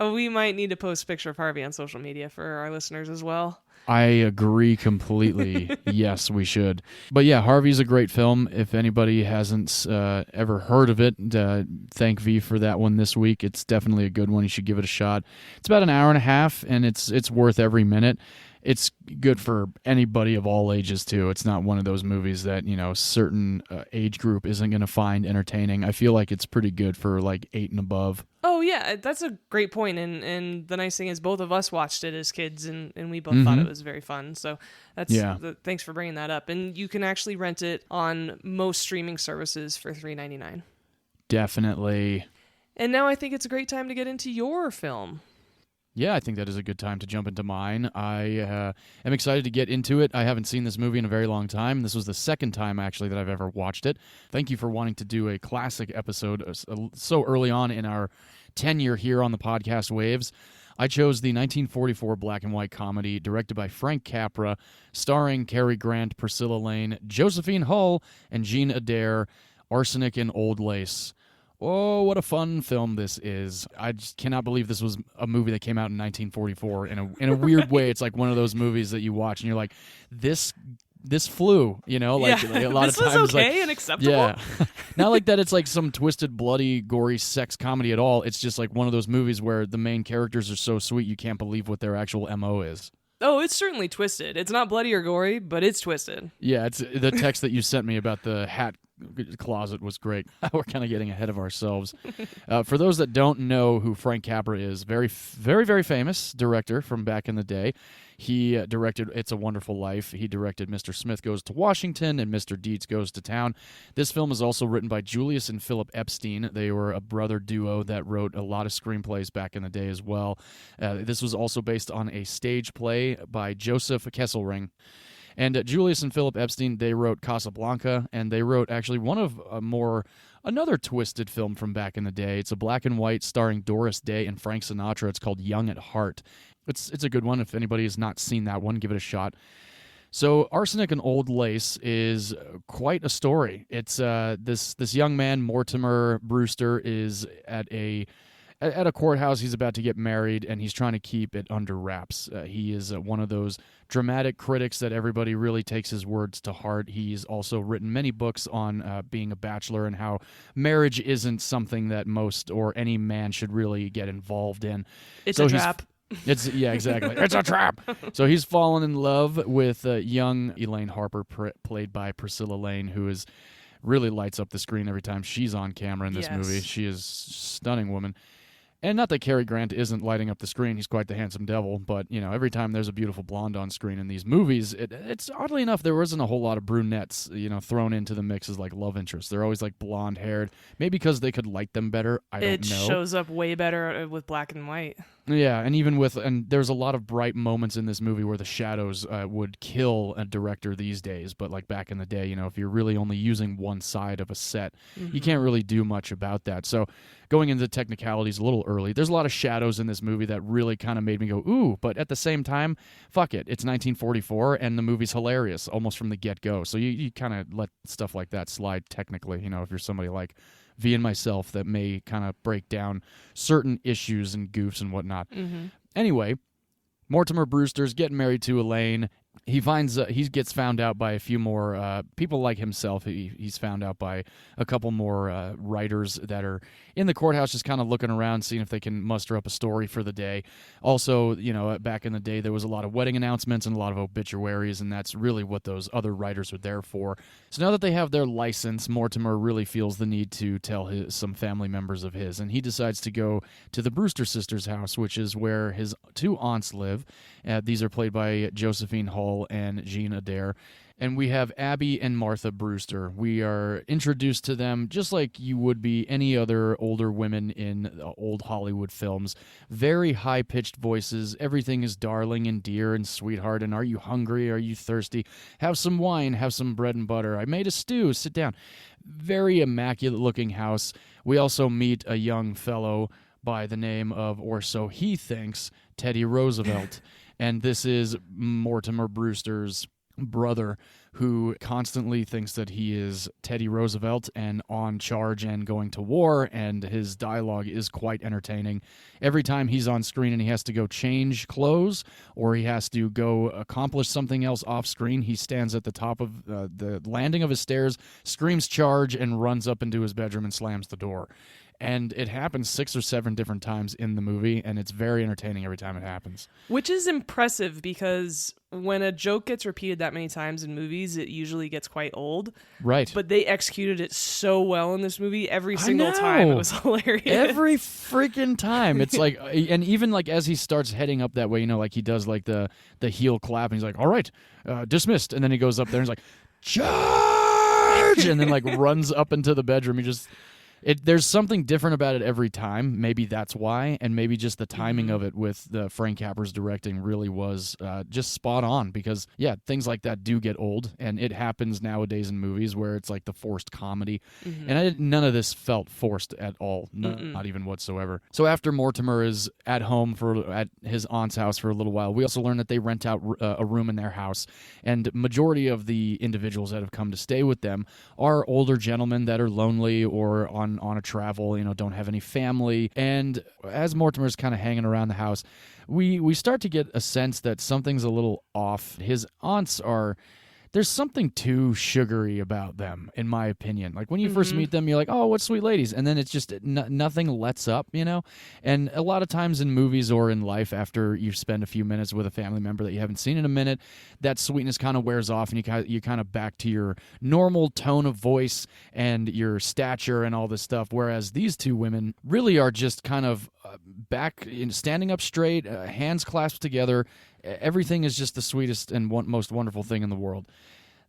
We might need to post a picture of Harvey on social media for our listeners as well. I agree completely. Yes, we should. But yeah, Harvey's a great film. If anybody hasn't ever heard of it, thank Vee for that one this week. It's definitely a good one. You should give it a shot. It's about an hour and a half, and it's worth every minute. It's good for anybody of all ages, too. It's not one of those movies that, certain age group isn't going to find entertaining. I feel like it's pretty good for, 8 and above. Oh, yeah, that's a great point. And the nice thing is both of us watched it as kids, and we both thought it was very fun. So thanks for bringing that up. And you can actually rent it on most streaming services for $3.99. Definitely. And now I think it's a great time to get into your film. Yeah, I think that is a good time to jump into mine. I am excited to get into it. I haven't seen this movie in a very long time. This was the second time, actually, that I've ever watched it. Thank you for wanting to do a classic episode so early on in our tenure here on the podcast waves. I chose the 1944 black and white comedy directed by Frank Capra, starring Cary Grant, Priscilla Lane, Josephine Hull, and Jean Adair, Arsenic and Old Lace. Oh, what a fun film this is. I just cannot believe this was a movie that came out in 1944 in a weird way. It's like one of those movies that you watch and you're like, this flew, like a lot of times. This was okay and acceptable. Yeah. Not like that it's like some twisted, bloody, gory sex comedy at all. It's just like one of those movies where the main characters are so sweet you can't believe what their actual MO is. Oh, it's certainly twisted. It's not bloody or gory, but it's twisted. Yeah, it's the text that you sent me about the hat closet was great. We're kind of getting ahead of ourselves. For those that don't know who Frank Capra is, very, very, very famous director from back in the day. He directed It's a Wonderful Life. He directed Mr. Smith Goes to Washington and Mr. Deeds Goes to Town. This film is also written by Julius and Philip Epstein. They were a brother duo that wrote a lot of screenplays back in the day as well. This was also based on a stage play by Joseph Kesselring. And Julius and Philip Epstein, they wrote Casablanca, and they wrote actually one of another twisted film from back in the day. It's a black and white starring Doris Day and Frank Sinatra. It's called Young at Heart. It's a good one. If anybody has not seen that one, give it a shot. So Arsenic and Old Lace is quite a story. It's this young man, Mortimer Brewster, is at a at a courthouse. He's about to get married, and he's trying to keep it under wraps. He is one of those dramatic critics that everybody really takes his words to heart. He's also written many books on being a bachelor and how marriage isn't something that most or any man should really get involved in. It's a trap. Yeah, exactly. It's a trap. So he's fallen in love with young Elaine Harper, played by Priscilla Lane, who is really lights up the screen every time she's on camera in this movie. She is a stunning woman. And not that Cary Grant isn't lighting up the screen. He's quite the handsome devil. But, every time there's a beautiful blonde on screen in these movies, it's oddly enough, there wasn't a whole lot of brunettes, thrown into the mix as like love interests. They're always like blonde-haired. Maybe because they could light them better. I don't know. It shows up way better with black and white. Yeah, and there's a lot of bright moments in this movie where the shadows would kill a director these days. But like back in the day, if you're really only using one side of a set, you can't really do much about that. So going into technicalities a little early, there's a lot of shadows in this movie that really kind of made me go, ooh, but at the same time, fuck it. It's 1944, and the movie's hilarious almost from the get-go. So you kind of let stuff like that slide technically, if you're somebody like Vee and myself that may kind of break down certain issues and goofs and whatnot. Anyway, Mortimer Brewster's getting married to Elaine. He gets found out by a few more people like himself. He's found out by a couple more writers that are in the courthouse just kind of looking around, seeing if they can muster up a story for the day. Also, back in the day, there was a lot of wedding announcements and a lot of obituaries, and that's really what those other writers are there for. So now that they have their license, Mortimer really feels the need to tell some family members of his, and he decides to go to the Brewster sisters' house, which is where his two aunts live. These are played by Josephine Hull and Jean Adair. And we have Abby and Martha Brewster. We are introduced to them just like you would be any other older women in old Hollywood films. Very high-pitched voices. Everything is darling and dear and sweetheart. And are you hungry? Are you thirsty? Have some wine. Have some bread and butter. I made a stew. Sit down. Very immaculate-looking house. We also meet a young fellow by the name of, or so he thinks, Teddy Roosevelt. And this is Mortimer Brewster's brother, who constantly thinks that he is Teddy Roosevelt and on charge and going to war, and his dialogue is quite entertaining. Every time he's on screen and he has to go change clothes or he has to go accomplish something else off screen, he stands at the top of the landing of his stairs, screams charge, and runs up into his bedroom and slams the door. And it happens 6 or 7 different times in the movie, and it's very entertaining every time it happens. Which is impressive because when a joke gets repeated that many times in movies, it usually gets quite old. Right. But they executed it so well in this movie. Every single time it was hilarious. Every freaking time. It's like, and even like as he starts heading up that way, like he does like the heel clap, and he's like, all right, dismissed. And then he goes up there and he's like, charge! And then like runs up into the bedroom. There's something different about it every time. Maybe that's why, and maybe just the timing of it with Frank Capra's directing really was just spot on because, yeah, things like that do get old, and it happens nowadays in movies where it's like the forced comedy. And none of this felt forced at all, not even whatsoever. So after Mortimer is at home at his aunt's house for a little while, we also learn that they rent out a room in their house, and majority of the individuals that have come to stay with them are older gentlemen that are lonely or on a travel, don't have any family. And as Mortimer's kind of hanging around the house, we start to get a sense that something's a little off. His aunts there's something too sugary about them, in my opinion. Like when you first meet them, you're like, oh, what sweet ladies. And then it's just nothing lets up, And a lot of times in movies or in life, after you spend a few minutes with a family member that you haven't seen in a minute, that sweetness kind of wears off and you kind of back to your normal tone of voice and your stature and all this stuff. Whereas these two women really are just kind of back, standing up straight, hands clasped together. Everything is just the sweetest and most wonderful thing in the world.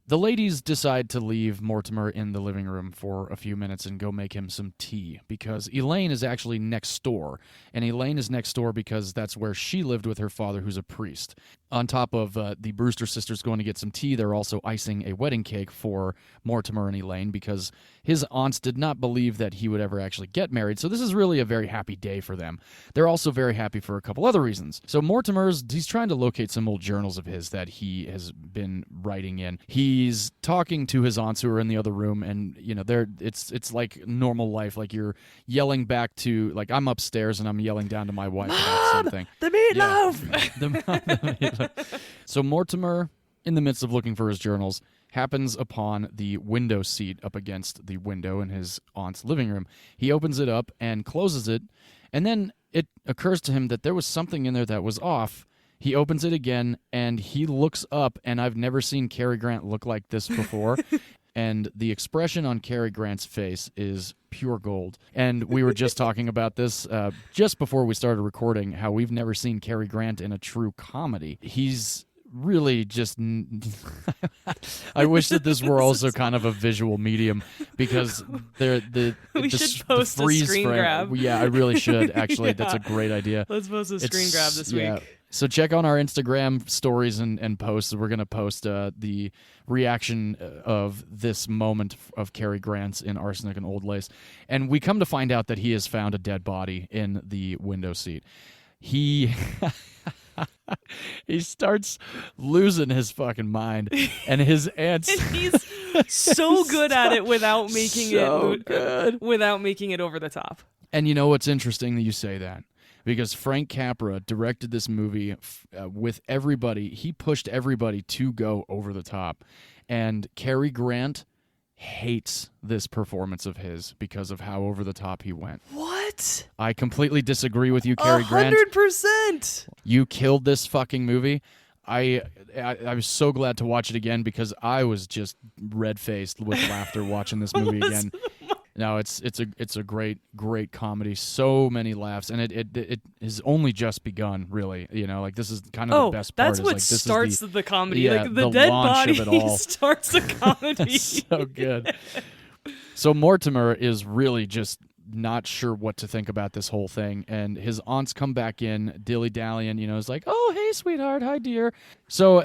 The ladies decide to leave Mortimer in the living room for a few minutes and go make him some tea because Elaine is actually next door. And Elaine is next door because that's where she lived with her father, who's a priest. On top of the Brewster sisters going to get some tea, they're also icing a wedding cake for Mortimer and Elaine because his aunts did not believe that he would ever actually get married. So this is really a very happy day for them. They're also very happy for a couple other reasons. So he's trying to locate some old journals of his that he has been writing in. He he's talking to his aunts who are in the other room, and it's like normal life. Like you're yelling back to, like, I'm upstairs and I'm yelling down to my wife about something. The meatloaf. The meatloaf. So Mortimer, in the midst of looking for his journals, happens upon the window seat up against the window in his aunt's living room. He opens it up and closes it, and then it occurs to him that there was something in there that was off. He opens it again, and he looks up, and I've never seen Cary Grant look like this before. And the expression on Cary Grant's face is pure gold. And we were just talking about this just before we started recording, how we've never seen Cary Grant in a true comedy. He's really just... I wish that this were also kind of a visual medium, because we should post a screen grab. Yeah, I really should, actually. That's a great idea. Let's post a screen grab this week. So check on our Instagram stories and posts. We're going to post the reaction of this moment of Cary Grant's in Arsenic and Old Lace. And we come to find out that he has found a dead body in the window seat. He starts losing his fucking mind, and his aunt's... And he's so good at it without making without making it over the top. And you know what's interesting that you say that? Because Frank Capra directed this movie with everybody. He pushed everybody to go over the top. And Cary Grant hates this performance of his because of how over the top he went. What? I completely disagree with you, Cary Grant. 100%. You killed this fucking movie. I was so glad to watch it again, because I was just red-faced with laughter watching this movie again. No, it's a great comedy. So many laughs, and it has only just begun. Really, like, this is kind of the best part. That's what is, like, this starts is the comedy. Yeah, like, the the dead launch body of it all. starts the comedy. So good. So Mortimer is really just not sure what to think about this whole thing, and his aunts come back in, dilly-dallying, is like, oh, hey, sweetheart, hi, dear. So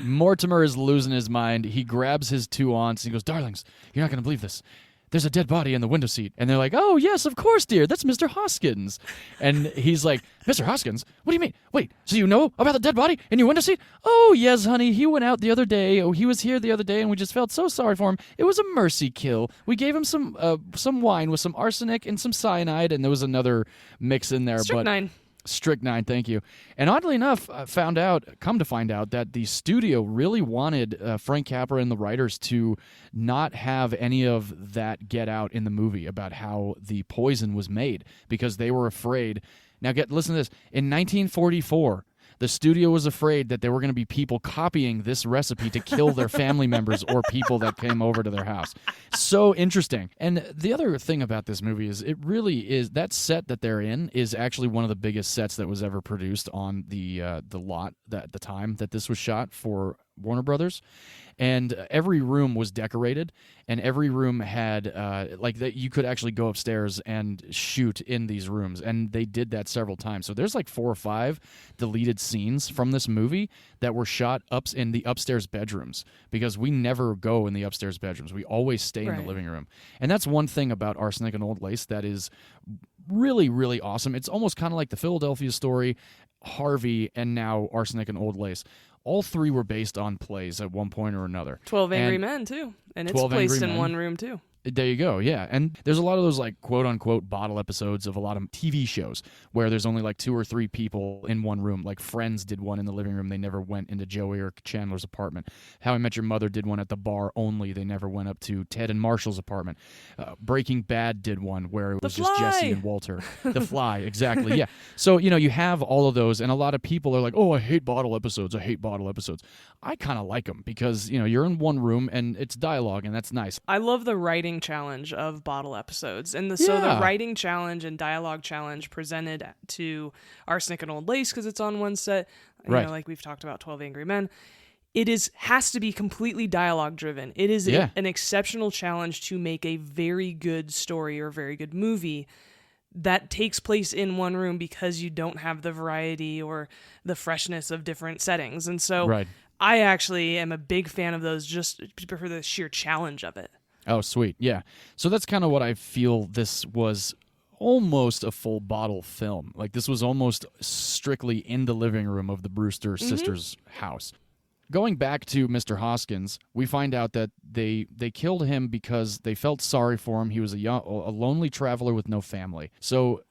Mortimer is losing his mind. He grabs his two aunts, and he goes, darlings, you're not going to believe this. There's a dead body in the window seat. And they're like, oh, yes, of course, dear. That's Mr. Hoskins. And he's like, Mr. Hoskins? What do you mean? Wait, so you know about the dead body in your window seat? Oh, yes, honey. He went out the other day. Oh, he was here the other day, and we just felt so sorry for him. It was a mercy kill. We gave him some wine with some arsenic and some cyanide, and there was another mix in there. Strychnine, thank you. And oddly enough, come to find out that the studio really wanted Frank Capra and the writers to not have any of that get out in the movie about how the poison was made, because they were afraid. Now, listen to this. In 1944, the studio was afraid that there were going to be people copying this recipe to kill their family members or people that came over to their house. So interesting. And the other thing about this movie is it really is, that set that they're in is actually one of the biggest sets that was ever produced on the lot at the time that this was shot for Warner Brothers. And every room was decorated, and every room had you could actually go upstairs and shoot in these rooms, and they did that several times. So there's like 4 or 5 deleted scenes from this movie that were shot up in the upstairs bedrooms, because we never go in the upstairs bedrooms. We always stay in the living room. And that's one thing about Arsenic and Old Lace that is really, really awesome. It's almost kind of like the Philadelphia Story, Harvey, and now Arsenic and Old Lace. All 3 were based on plays at one point or another. 12 Angry Men, too. And it's placed in one room, too. There you go, yeah. And there's a lot of those, like, quote-unquote bottle episodes of a lot of TV shows where there's only, like, 2 or 3 people in one room. Like Friends did one in the living room. They never went into Joey or Chandler's apartment. How I Met Your Mother did one at the bar only. They never went up to Ted and Marshall's apartment. Breaking Bad did one where it was just Jesse and Walter. The Fly, exactly, yeah. So, you have all of those, and a lot of people are like, oh, I hate bottle episodes. I kind of like them because, you're in one room and it's dialogue, and that's nice. I love the writing challenge of bottle episodes. And so the writing challenge and dialogue challenge presented to Arsenic and Old Lace, because it's on one set, like we've talked about 12 Angry Men, has to be completely dialogue driven. It is an exceptional challenge to make a very good story or very good movie that takes place in one room, because you don't have the variety or the freshness of different settings. And so I actually am a big fan of those just for the sheer challenge of it. Oh, sweet. Yeah. So that's kind of what I feel this was almost a full bottle film. Like, this was almost strictly in the living room of the Brewster sisters' house. going back to Mr. Hoskins, we find out that they killed him because they felt sorry for him. He was a lonely traveler with no family. So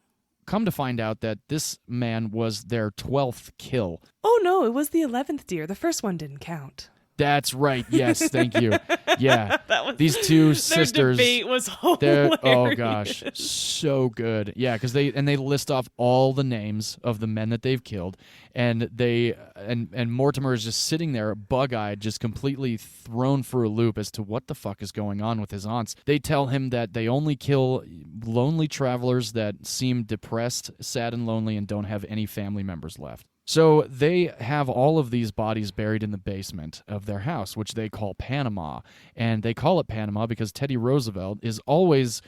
come to find out that this man was their 12th kill. Oh, no, it was the 11th, dear. The first one didn't count. That's right. Yes, thank you. Yeah, these two sisters. Their debate was hilarious. Oh gosh, so good. Yeah, because they list off all the names of the men that they've killed, and Mortimer is just sitting there, bug-eyed, just completely thrown for a loop as to what the fuck is going on with his aunts. They tell him that they only kill lonely travelers that seem depressed, sad, and lonely, and don't have any family members left. So they have all of these bodies buried in the basement of their house, which they call Panama. And they call it Panama because Teddy Roosevelt is always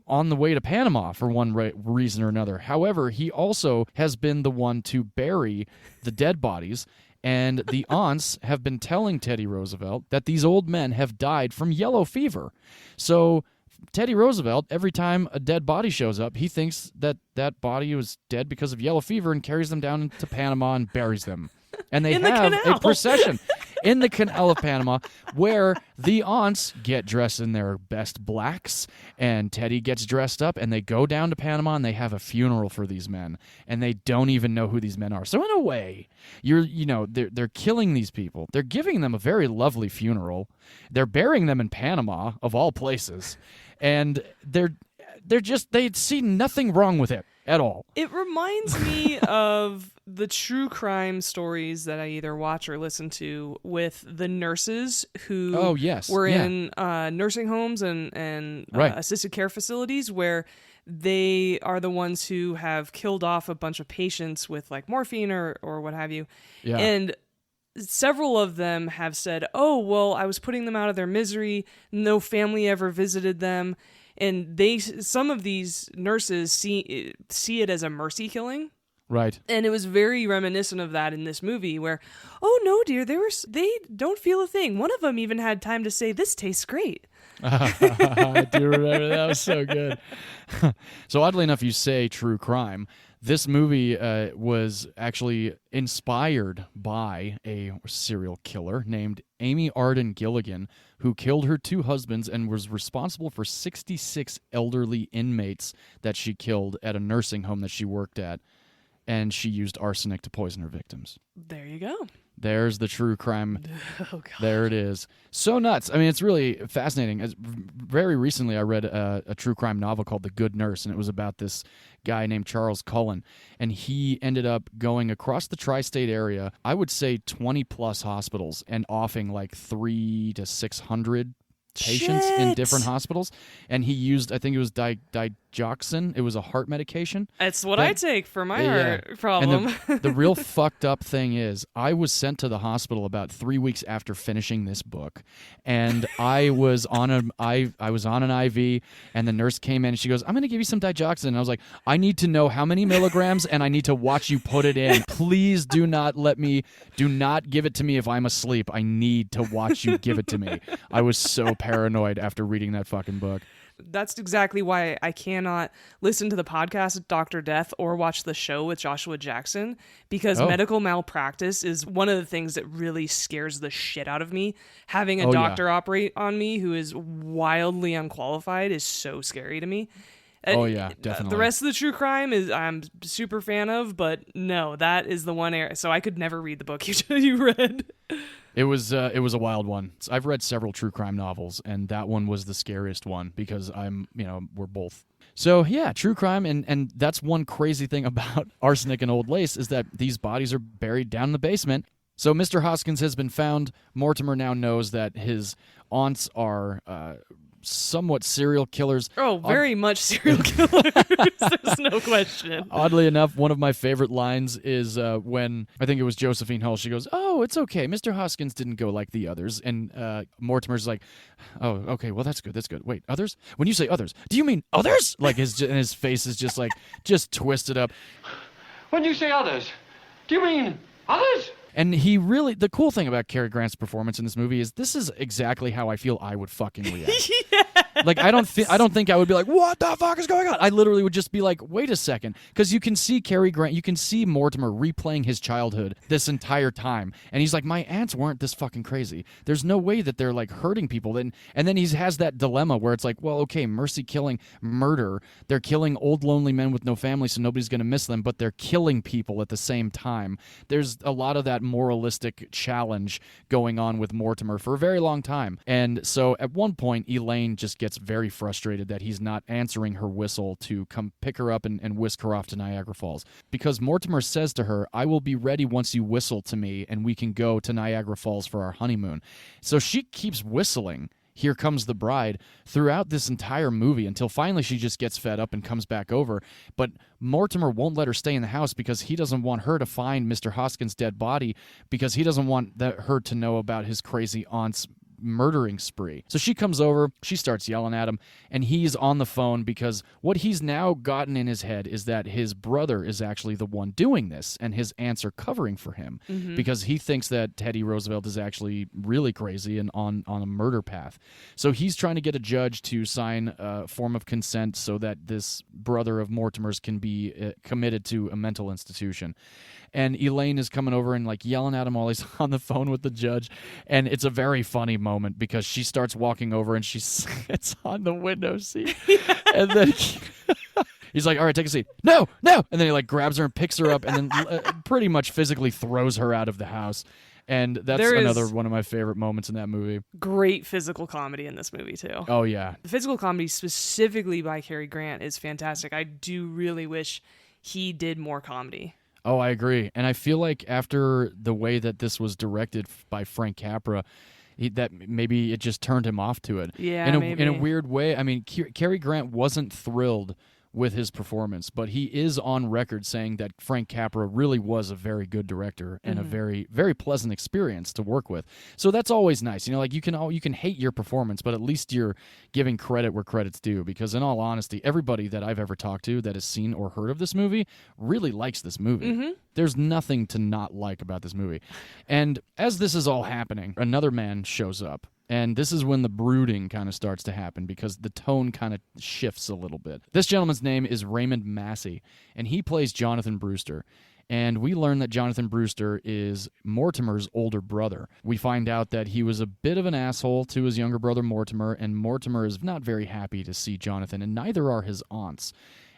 on the way to Panama for one reason or another. However, he also has been the one to bury the dead bodies, and the aunts have been telling Teddy Roosevelt that these old men have died from yellow fever. So Teddy Roosevelt, every time a dead body shows up, he thinks that that body was dead because of yellow fever and carries them down into Panama and buries them. And they have a procession in the Canal of Panama where the aunts get dressed in their best blacks and Teddy gets dressed up and they go down to Panama and they have a funeral for these men and they don't even know who these men are. So in a way, they're killing these people. They're giving them a very lovely funeral. They're burying them in Panama of all places. And they see nothing wrong with it at all. It reminds me of the true crime stories that I either watch or listen to with the nurses who were in nursing homes and assisted care facilities where they are the ones who have killed off a bunch of patients with like morphine or what have you. Yeah. And several of them have said, oh, well, I was putting them out of their misery. No family ever visited them. And some of these nurses see it as a mercy killing. Right. And it was very reminiscent of that in this movie where, oh, no, dear, they don't feel a thing. One of them even had time to say, this tastes great. I do remember that. Was so good. So oddly enough, you say true crime. This movie was actually inspired by a serial killer named Amy Arden Gilligan, who killed her 2 husbands and was responsible for 66 elderly inmates that she killed at a nursing home that she worked at. And she used arsenic to poison her victims. There you go. There's the true crime. Oh, God. There it is. So nuts. I mean, it's really fascinating. Very recently, I read a true crime novel called The Good Nurse, and it was about this guy named Charles Cullen. And he ended up going across the tri-state area, I would say 20-plus hospitals, and offing like 300 to 600 patients in different hospitals. And he used, I think it was digoxin. It was a heart medication. It's what I take for my heart problem. And the real fucked up thing is I was sent to the hospital about 3 weeks after finishing this book. And I was on an IV, and the nurse came in and she goes, I'm going to give you some digoxin. And I was like, I need to know how many milligrams and I need to watch you put it in. Please do not give it to me if I'm asleep. I need to watch you give it to me. I was so paranoid after reading that fucking book. That's exactly why I cannot listen to the podcast Dr. Death or watch the show with Joshua Jackson, because medical malpractice is one of the things that really scares the shit out of me. Having a doctor operate on me who is wildly unqualified is so scary to me. Oh, yeah, definitely. The rest of the true crime is I'm super fan of, but no, that is the one area. So I could never read the book you read. It was a wild one. I've read several true crime novels, and that one was the scariest one because we're both. So yeah, true crime, and that's one crazy thing about Arsenic and Old Lace is that these bodies are buried down in the basement. So Mr. Hoskins has been found. Mortimer now knows that his aunts are somewhat serial killers. Oh, very much serial killers. There's no question. Oddly enough, one of my favorite lines is when, I think it was Josephine Hull, she goes, oh, it's okay. Mr. Hoskins didn't go like the others. And Mortimer's like, oh, okay, well, that's good. Wait, others? When you say others, do you mean others? Like his face is just like, just twisted up. When you say others, do you mean others? And the cool thing about Cary Grant's performance in this movie is this is exactly how I feel I would fucking react. Yes. Like, I don't think I would be like, what the fuck is going on? I literally would just be like, wait a second. Because you can see Cary Grant, you can see Mortimer replaying his childhood this entire time. And he's like, my aunts weren't this fucking crazy. There's no way that they're like hurting people. And then he has that dilemma where it's like, well, okay, mercy killing, murder. They're killing old lonely men with no family, so nobody's going to miss them, but they're killing people at the same time. There's a lot of that moralistic challenge going on with Mortimer for a very long time. And so at one point, Elaine just gets very frustrated that he's not answering her whistle to come pick her up and whisk her off to Niagara Falls. Because Mortimer says to her, I will be ready once you whistle to me and we can go to Niagara Falls for our honeymoon. So she keeps whistling Here Comes the Bride throughout this entire movie until finally she just gets fed up and comes back over. But Mortimer won't let her stay in the house because he doesn't want her to find Mr. Hoskins' dead body, because he doesn't want her to know about his crazy aunt's murdering spree. So she comes over, she starts yelling at him, and he's on the phone because what he's now gotten in his head is that his brother is actually the one doing this, and his aunts are covering for him because he thinks that Teddy Roosevelt is actually really crazy and on a murder path. So he's trying to get a judge to sign a form of consent so that this brother of Mortimer's can be committed to a mental institution. And Elaine is coming over and like yelling at him while he's on the phone with the judge. And it's a very funny moment because she starts walking over and she sits on the window seat. And then he's like, all right, take a seat. No. And then he like grabs her and picks her up and then pretty much physically throws her out of the house. And that's another one of my favorite moments in that movie. Great physical comedy in this movie, too. Oh, yeah. The physical comedy specifically by Cary Grant is fantastic. I do really wish he did more comedy. Oh, I agree. And I feel like after the way that this was directed by Frank Capra, that maybe it just turned him off to it. Yeah, maybe. In a weird way. I mean, Cary Grant wasn't thrilled with his performance, but he is on record saying that Frank Capra really was a very good director and a very, very pleasant experience to work with. So that's always nice. You know, like you can hate your performance, but at least you're giving credit where credit's due, because in all honesty, everybody that I've ever talked to that has seen or heard of this movie really likes this movie. There's nothing to not like about this movie. And as this is all happening, another man shows up. And this is when the brooding kind of starts to happen because the tone kind of shifts a little bit. This gentleman's name is Raymond Massey, and he plays Jonathan Brewster. And we learn that Jonathan Brewster is Mortimer's older brother. We find out that he was a bit of an asshole to his younger brother Mortimer, and Mortimer is not very happy to see Jonathan, and neither are his aunts.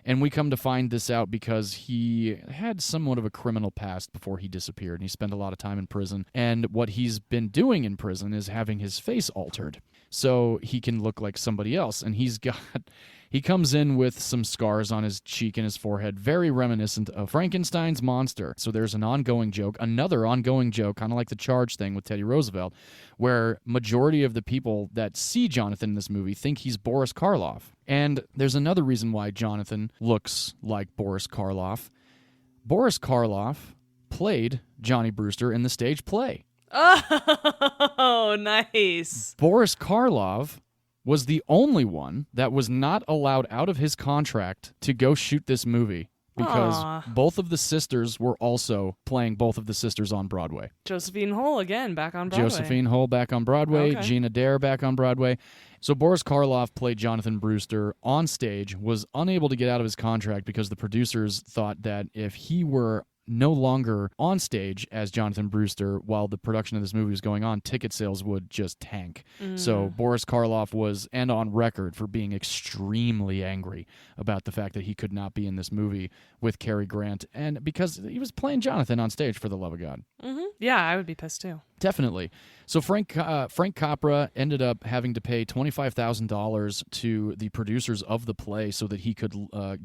And we come to find this out because he had somewhat of a criminal past before he disappeared, and he spent a lot of time in prison. And what he's been doing in prison is having his face altered so he can look like somebody else. And he comes in with some scars on his cheek and his forehead, very reminiscent of Frankenstein's monster. So there's an ongoing joke, another ongoing joke, kind of like the Charge thing with Teddy Roosevelt, where majority of the people that see Jonathan in this movie think he's Boris Karloff. And there's another reason why Jonathan looks like Boris Karloff. Boris Karloff played Johnny Brewster in the stage play. Oh, nice. Boris Karloff was the only one that was not allowed out of his contract to go shoot this movie because both of the sisters were also playing both of the sisters on Broadway. Josephine Hull, again, back on Broadway. Josephine Hull back on Broadway. Okay. Gina Dare back on Broadway. So Boris Karloff played Jonathan Brewster on stage, was unable to get out of his contract because the producers thought that if he were no longer on stage as Jonathan Brewster while the production of this movie was going on, ticket sales would just tank. So Boris Karloff was, and on record, for being extremely angry about the fact that he could not be in this movie with Cary Grant, and because he was playing Jonathan on stage, for the love of God. Yeah, I would be pissed too. Definitely. So Frank Capra ended up having to pay $25,000 to the producers of the play so that he could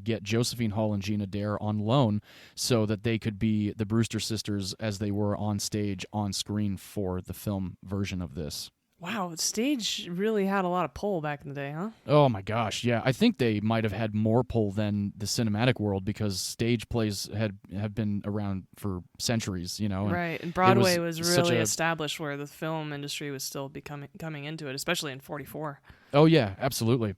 get Josephine Hull and Gina Dare on loan so that they could be the Brewster sisters as they were on stage, on screen for the film version of this. Wow, stage really had a lot of pull back in the day, huh? Oh my gosh, yeah. I think they might have had more pull than the cinematic world because stage plays have been around for centuries, you know. Right, and Broadway was really established where the film industry was still coming into it, especially in 44. Oh yeah, absolutely.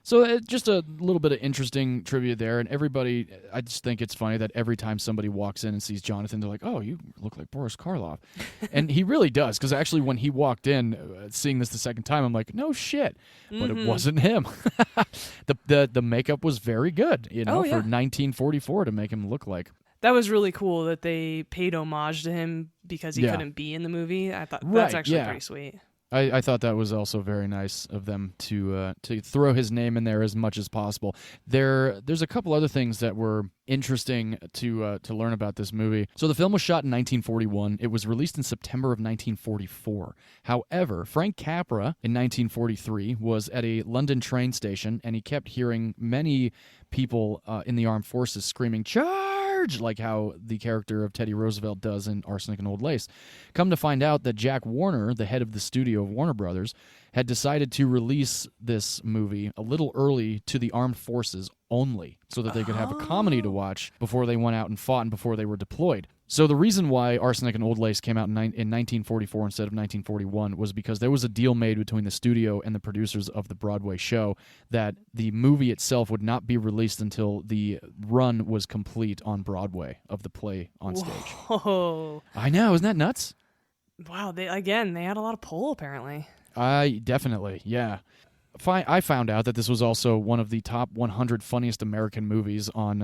So just a little bit of interesting trivia there, and everybody, I just think it's funny that every time somebody walks in and sees Jonathan, they're like, oh, you look like Boris Karloff. And he really does, because actually when he walked in, seeing this the second time, I'm like, no shit. But it wasn't him. The makeup was very good, for 1944 to make him look like. That was really cool that they paid homage to him because he couldn't be in the movie. I thought that's actually pretty sweet. I thought that was also very nice of them to throw his name in there as much as possible. There's a couple other things that were interesting to learn about this movie. So the film was shot in 1941. It was released in September of 1944. However, Frank Capra in 1943 was at a London train station, and he kept hearing many people in the armed forces screaming, "Charge!" like how the character of Teddy Roosevelt does in Arsenic and Old Lace. Come to find out that Jack Warner, the head of the studio of Warner Brothers, had decided to release this movie a little early to the armed forces only, so that they could have a comedy to watch before they went out and fought and before they were deployed. So the reason why Arsenic and Old Lace came out in 1944 instead of 1941 was because there was a deal made between the studio and the producers of the Broadway show that the movie itself would not be released until the run was complete on Broadway of the play on stage. Whoa. I know, isn't that nuts? Wow, they had a lot of pull apparently. Definitely, yeah. I found out that this was also one of the top 100 funniest American movies on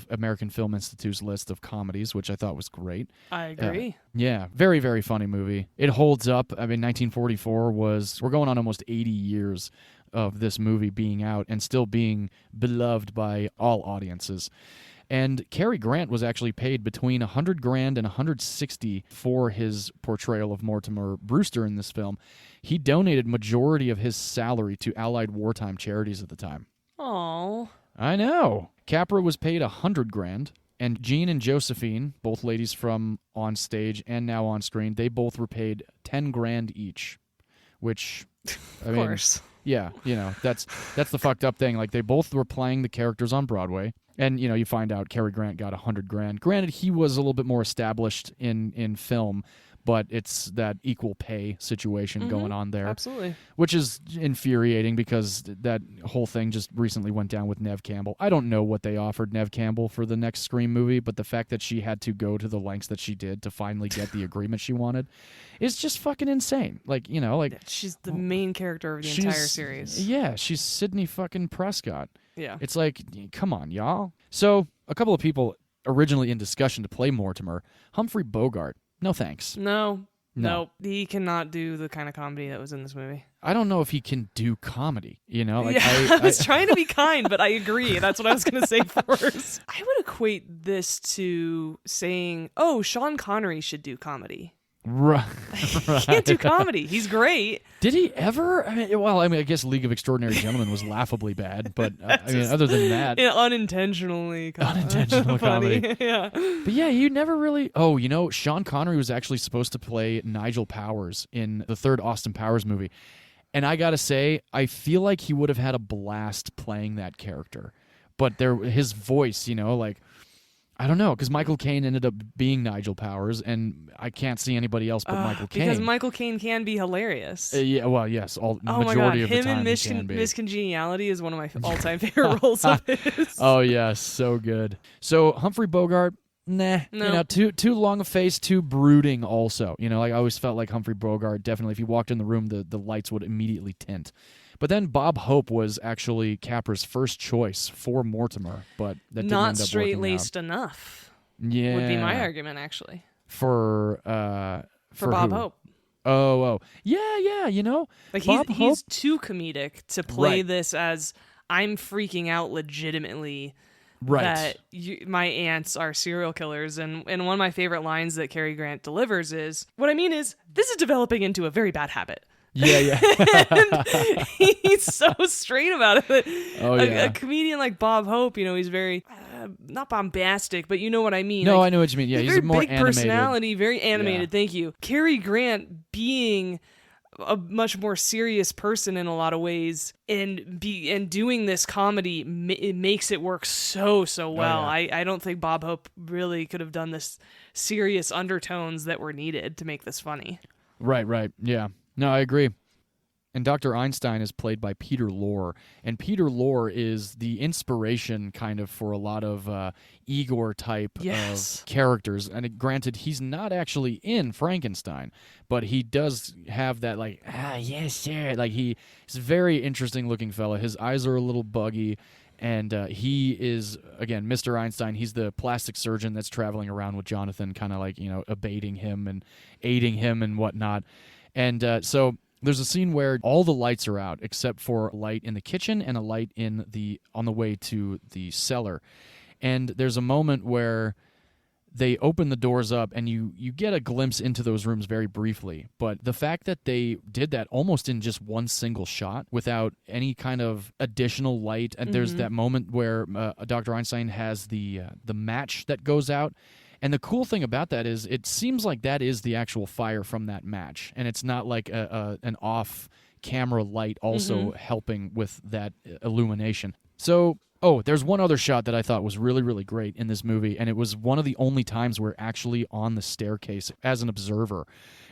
American Film Institute's list of comedies, which I thought was great. I agree. Yeah, very, very funny movie. It holds up. I mean, 1944 we're going on almost 80 years of this movie being out and still being beloved by all audiences. And Cary Grant was actually paid between $100,000 and $160,000 for his portrayal of Mortimer Brewster in this film. He donated majority of his salary to Allied wartime charities at the time. Oh, I know. Capra was paid $100,000, and Jean and Josephine, both ladies from on stage and now on screen, they both were paid $10,000 each, which, of course. Yeah, that's the fucked up thing. Like, they both were playing the characters on Broadway. And, you find out Cary Grant got $100,000. Granted, he was a little bit more established in film, but it's that equal pay situation going on there. Absolutely. Which is infuriating because that whole thing just recently went down with Neve Campbell. I don't know what they offered Neve Campbell for the next Scream movie, but the fact that she had to go to the lengths that she did to finally get the agreement she wanted is just fucking insane. Like, she's the main character of the entire series. Yeah, she's Sidney fucking Prescott. Yeah. It's like, come on, y'all. So, a couple of people originally in discussion to play Mortimer. Humphrey Bogart. No thanks. No. He cannot do the kind of comedy that was in this movie. I don't know if he can do comedy, I was trying to be kind, but I agree. That's what I was going to say first. I would equate this to saying, oh, Sean Connery should do comedy. Right. He can't do comedy. He's great. Did he ever? I guess League of Extraordinary Gentlemen was laughably bad, but other than that, unintentional comedy. Yeah. But yeah, you never really. Oh, Sean Connery was actually supposed to play Nigel Powers in the third Austin Powers movie, and I gotta say, I feel like he would have had a blast playing that character, but his voice, I don't know, because Michael Caine ended up being Nigel Powers, and I can't see anybody else but Michael Caine. Because Michael Caine can be hilarious. Yeah, well, yes, majority of the time him and Miss Congeniality is one of my all-time favorite roles of his. Oh, yeah, so good. So Humphrey Bogart, nah. No. Too long a face, too brooding also. I always felt like Humphrey Bogart, definitely, if you walked in the room, the lights would immediately tint. But then Bob Hope was actually Capra's first choice for Mortimer, but that didn't end up not straight-laced enough. Yeah, would be my argument actually. For Bob who? Hope. Oh, yeah. Like Bob he's Hope? too comedic to play Right. this as I'm freaking out legitimately. Right. That my aunts are serial killers, and one of my favorite lines that Cary Grant delivers is, "What I mean is, this is developing into a very bad habit." Yeah. And he's so straight about it. Oh, yeah. A comedian like Bob Hope, he's very not bombastic, but you know what I mean. No, like, I know what you mean. Yeah, he's very a more big animated personality, very animated. Yeah. Thank you, Cary Grant being a much more serious person in a lot of ways, and doing this comedy, it makes it work so well. yeah. I don't think Bob Hope really could have done this serious undertones that were needed to make this funny. Right. Yeah. No, I agree. And Dr. Einstein is played by Peter Lorre. And Peter Lorre is the inspiration kind of for a lot of Igor type of characters. And granted, he's not actually in Frankenstein, but he does have that like, yes, sir. Like he's a very interesting looking fella. His eyes are a little buggy. And he is, again, Mr. Einstein. He's the plastic surgeon that's traveling around with Jonathan, kind of like, abating him and aiding him and whatnot. And so there's a scene where all the lights are out except for a light in the kitchen and a light on the way to the cellar. And there's a moment where they open the doors up and you get a glimpse into those rooms very briefly. But the fact that they did that almost in just one single shot without any kind of additional light, and there's that moment where Dr. Einstein has the match that goes out. And the cool thing about that is it seems like that is the actual fire from that match. And it's not like an off-camera light also helping with that illumination. So, there's one other shot that I thought was really, really great in this movie, and it was one of the only times we're actually on the staircase as an observer.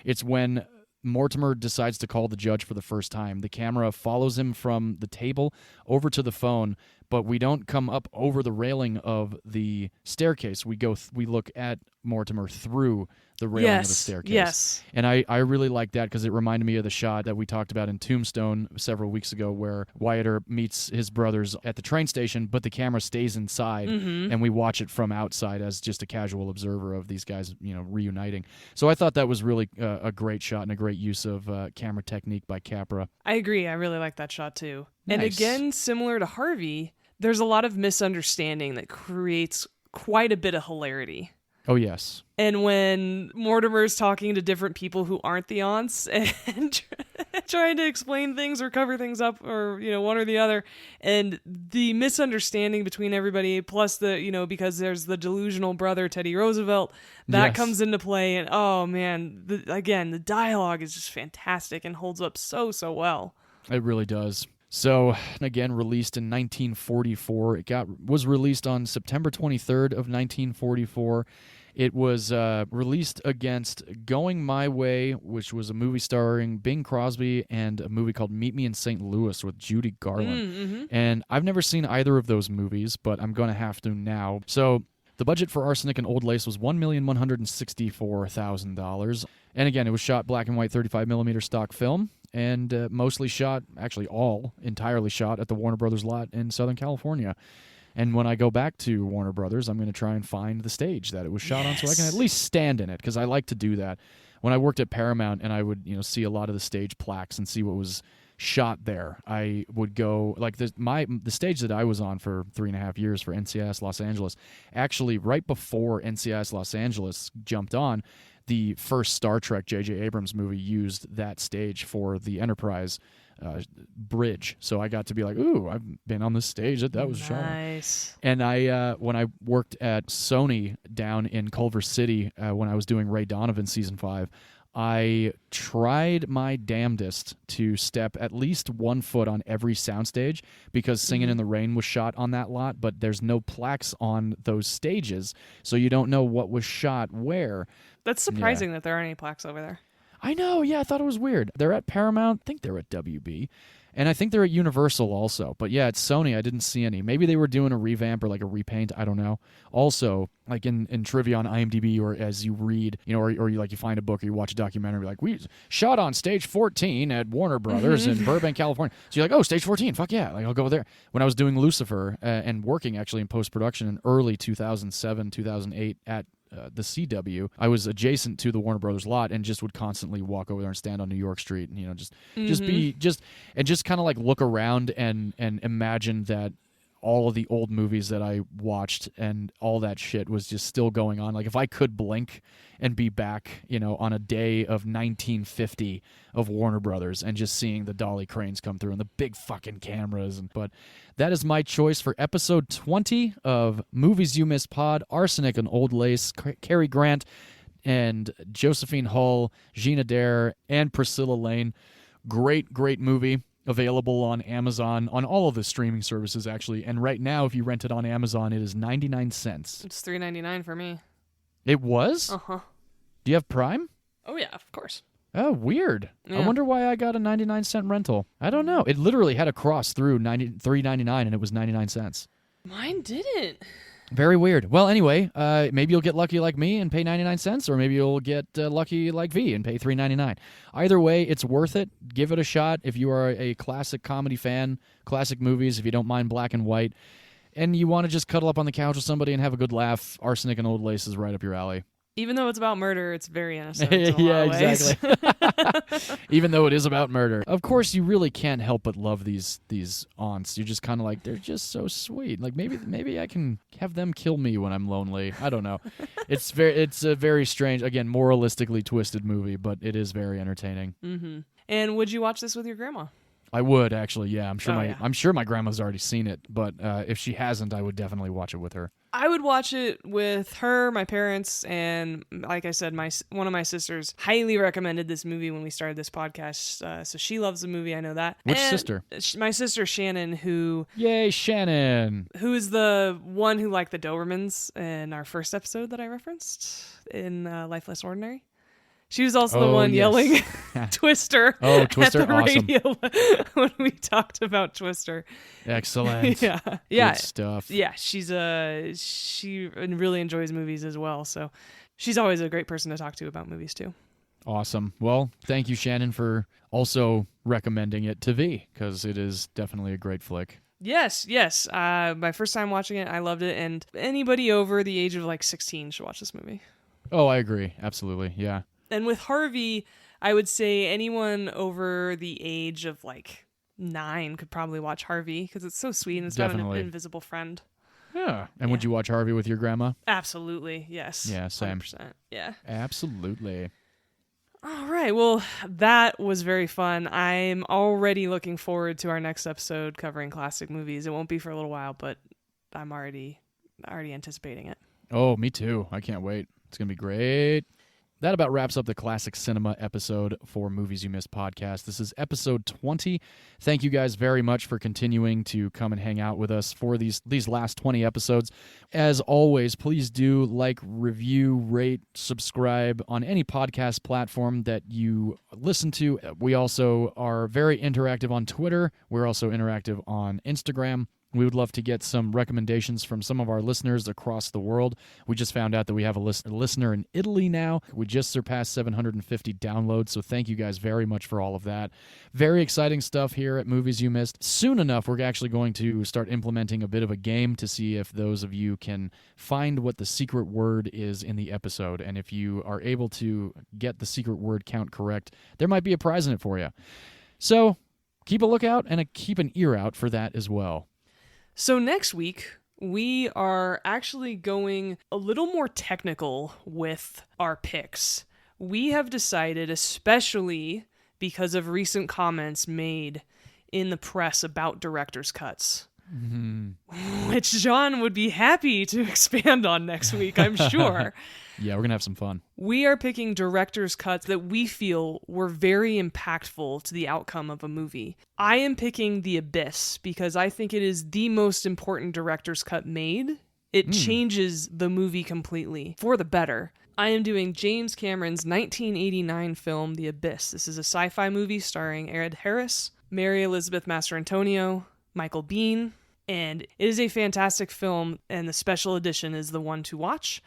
It's when Mortimer decides to call the judge for the first time. The camera follows him from the table over to the phone, but we don't come up over the railing of the staircase. We look at Mortimer through the railing of the staircase. Yes. And I really like that because it reminded me of the shot that we talked about in Tombstone several weeks ago where Wyatt Earp meets his brothers at the train station, but the camera stays inside and we watch it from outside as just a casual observer of these guys, reuniting. So I thought that was really a great shot and a great use of camera technique by Capra. I agree. I really like that shot too. Nice. And again, similar to Harvey, there's a lot of misunderstanding that creates quite a bit of hilarity. Oh, yes. And when Mortimer's talking to different people who aren't the aunts and trying to explain things or cover things up or, one or the other, and the misunderstanding between everybody, plus because there's the delusional brother, Teddy Roosevelt, that comes into play. And, oh, man, the dialogue is just fantastic and holds up so, so well. It really does. So, again, released in 1944. It was released on September 23rd of 1944. It was released against Going My Way, which was a movie starring Bing Crosby, and a movie called Meet Me in St. Louis with Judy Garland. And I've never seen either of those movies, but I'm going to have to now. So the budget for Arsenic and Old Lace was $1,164,000. And again, it was shot black and white 35mm stock film. And mostly shot, actually entirely shot at the Warner Brothers lot in Southern California. And when I go back to Warner Brothers, I'm going to try and find the stage that it was shot on so I can at least stand in it, because I like to do that. When I worked at Paramount and I would see a lot of the stage plaques and see what was shot there, I would go, like the stage that I was on for 3.5 years for NCIS Los Angeles, actually right before NCIS Los Angeles jumped on, the first Star Trek J.J. Abrams movie used that stage for the Enterprise bridge. So I got to be like, ooh, I've been on this stage that was shot. Nice. And I, when I worked at Sony down in Culver City, when I was doing Ray Donovan Season 5, I tried my damnedest to step at least 1 foot on every soundstage because Singin' in the Rain was shot on that lot, but there's no plaques on those stages, so you don't know what was shot where. That's surprising that there aren't any plaques over there. I know, yeah, I thought it was weird. They're at Paramount, I think they're at WB, and I think they're at Universal also. But yeah, at Sony, I didn't see any. Maybe they were doing a revamp or like a repaint, I don't know. Also, like in trivia on IMDb, or as you read, or you find a book or you watch a documentary, like, we shot on stage 14 at Warner Brothers in Burbank, California. So you're like, oh, stage 14, fuck yeah, like I'll go there. When I was doing Lucifer and working actually in post-production in early 2007, 2008 at the CW, I was adjacent to the Warner Brothers lot and just would constantly walk over there and stand on New York Street and just kind of like look around and imagine that all of the old movies that I watched and all that shit was just still going on. Like if I could blink and be back, on a day of 1950 of Warner Brothers and just seeing the dolly cranes come through and the big fucking cameras. But that is my choice for episode 20 of Movies You Missed Pod, Arsenic and Old Lace, Cary Grant and Josephine Hull, Gina Dare, and Priscilla Lane. Great, great movie. Available on Amazon, on all of the streaming services, actually. And right now, if you rent it on Amazon, it is 99 cents. It's $3.99 for me. It was? Uh-huh. Do you have Prime? Oh, yeah, of course. Oh, weird. I Yeah. wonder why I got a 99-cent rental. I don't know. It literally had a cross through $3.99 and it was 99 cents. Mine didn't. Very weird. Well, anyway, maybe you'll get lucky like me and pay 99 cents, or maybe you'll get lucky like V and pay $3.99. Either way, it's worth it. Give it a shot if you are a classic comedy fan, classic movies, if you don't mind black and white, and you want to just cuddle up on the couch with somebody and have a good laugh. Arsenic and Old Lace is right up your alley. Even though it's about murder, it's very innocent in a Yeah, lot of ways. exactly. Even though it is about murder. Of course, you really can't help but love these aunts. You're just kind of like, they're just so sweet. Like, maybe I can have them kill me when I'm lonely. I don't know. It's a very strange, again, moralistically twisted movie, but it is very entertaining. Mm-hmm. And would you watch this with your grandma? I would, actually, yeah. I'm Oh, sure my grandma's already seen it, but if she hasn't, I would definitely watch it with her. I would watch it with her, my parents, and like I said, one of my sisters highly recommended this movie when we started this podcast. So she loves the movie. I know that. Which And sister? My sister Shannon, who Yay, Shannon! is the one who liked the Dobermans in our first episode that I referenced in Life Less Ordinary. She was also the one yes. yelling Twister, Oh, Twister, at the awesome. radio when we talked about Twister. Excellent. Yeah. Good stuff. Yeah, she really enjoys movies as well, so she's always a great person to talk to about movies too. Awesome. Well, thank you, Shannon, for also recommending it to V, because it is definitely a great flick. Yes. My first time watching it, I loved it, and anybody over the age of like 16 should watch this movie. Oh, I agree. Absolutely. Yeah. And with Harvey, I would say anyone over the age of like 9 could probably watch Harvey because it's so sweet and it's about an Definitely. invisible friend. Yeah. And would you watch Harvey with your grandma? Absolutely, yes. Yeah, same. 100%. Yeah. Absolutely. All right. Well, that was very fun. I'm already looking forward to our next episode covering classic movies. It won't be for a little while, but I'm already anticipating it. Oh, me too. I can't wait. It's going to be great. That about wraps up the Classic Cinema episode for Movies You Missed podcast. This is episode 20. Thank you guys very much for continuing to come and hang out with us for these last 20 episodes. As always, please do like, review, rate, subscribe on any podcast platform that you listen to. We also are very interactive on Twitter. We're also interactive on Instagram. We would love to get some recommendations from some of our listeners across the world. We just found out that we have a listener in Italy now. We just surpassed 750 downloads, so thank you guys very much for all of that. Very exciting stuff here at Movies You Missed. Soon enough, we're actually going to start implementing a bit of a game to see if those of you can find what the secret word is in the episode. And if you are able to get the secret word count correct, there might be a prize in it for you. So keep a lookout and keep an ear out for that as well. So next week, we are actually going a little more technical with our picks. We have decided, especially because of recent comments made in the press about director's cuts, which John would be happy to expand on next week, I'm sure. Yeah, we're going to have some fun. We are picking director's cuts that we feel were very impactful to the outcome of a movie. I am picking The Abyss because I think it is the most important director's cut made. It changes the movie completely, for the better. I am doing James Cameron's 1989 film, The Abyss. This is a sci-fi movie starring Ed Harris, Mary Elizabeth Mastrantonio, Michael Biehn, and it is a fantastic film, and the special edition is the one to watch.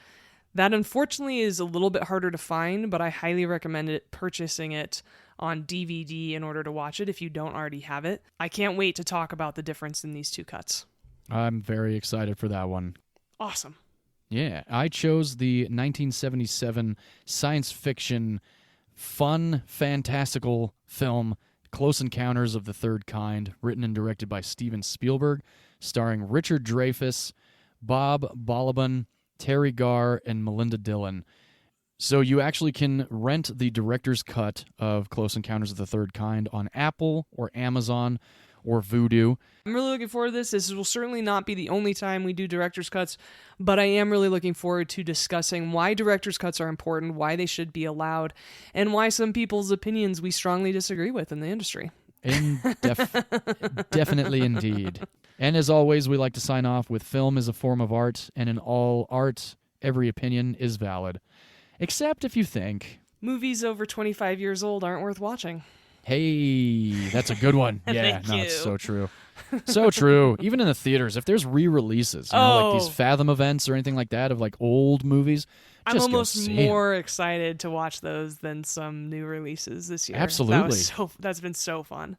That unfortunately is a little bit harder to find, but I highly recommend purchasing it on DVD in order to watch it if you don't already have it. I can't wait to talk about the difference in these two cuts. I'm very excited for that one. Awesome. Yeah, I chose the 1977 science fiction, fun, fantastical film Close Encounters of the Third Kind, written and directed by Steven Spielberg, starring Richard Dreyfuss, Bob Balaban, Terry Garr, and Melinda Dillon. So you actually can rent the director's cut of Close Encounters of the Third Kind on Apple or Amazon or Vudu. I'm really looking forward to this. This will certainly not be the only time we do director's cuts, but I am really looking forward to discussing why director's cuts are important, why they should be allowed, and why some people's opinions we strongly disagree with in the industry. Definitely indeed. And as always, we like to sign off with film is a form of art, and in all art, every opinion is valid. Except if you think movies over 25 years old aren't worth watching. Hey, that's a good one. Yeah, Thank no, you. it's so true. So true. Even in the theaters, if there's re-releases, like these Fathom events or anything like that of like old movies, I'm just almost go see 'em. more excited to watch those than some new releases this year. Absolutely. That's been so fun.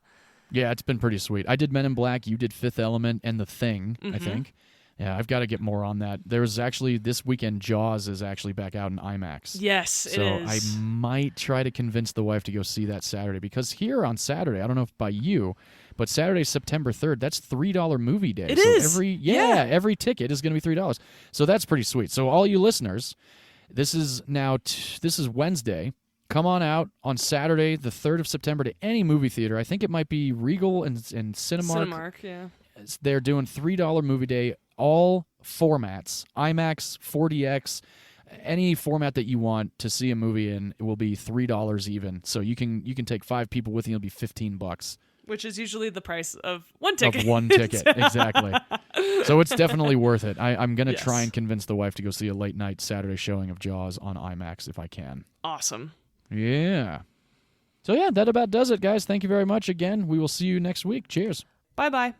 Yeah, it's been pretty sweet. I did Men in Black, you did Fifth Element, and The Thing, I Mm-hmm. think. Yeah, I've got to get more on that. There's actually, this weekend, Jaws is actually back out in IMAX. Yes, it So is. I might try to convince the wife to go see that Saturday, because here on Saturday, I don't know if by you, but Saturday, September 3rd, that's $3 movie day. It so is. Every ticket is going to be $3. So that's pretty sweet. So all you listeners, this is now this is Wednesday. Come on out on Saturday, the 3rd of September, to any movie theater. I think it might be Regal and Cinemark. Cinemark, yeah. They're doing $3 movie day, all formats, IMAX, 4DX, any format that you want to see a movie in. It will be $3 even. So you can take 5 people with you. It'll be $15. Which is usually the price of one ticket. Of one ticket, exactly. So it's definitely worth it. I'm going to try Yes. and convince the wife to go see a late night Saturday showing of Jaws on IMAX if I can. Awesome. Yeah. So yeah, that about does it, guys. Thank you very much again. We will see you next week. Cheers. Bye-bye.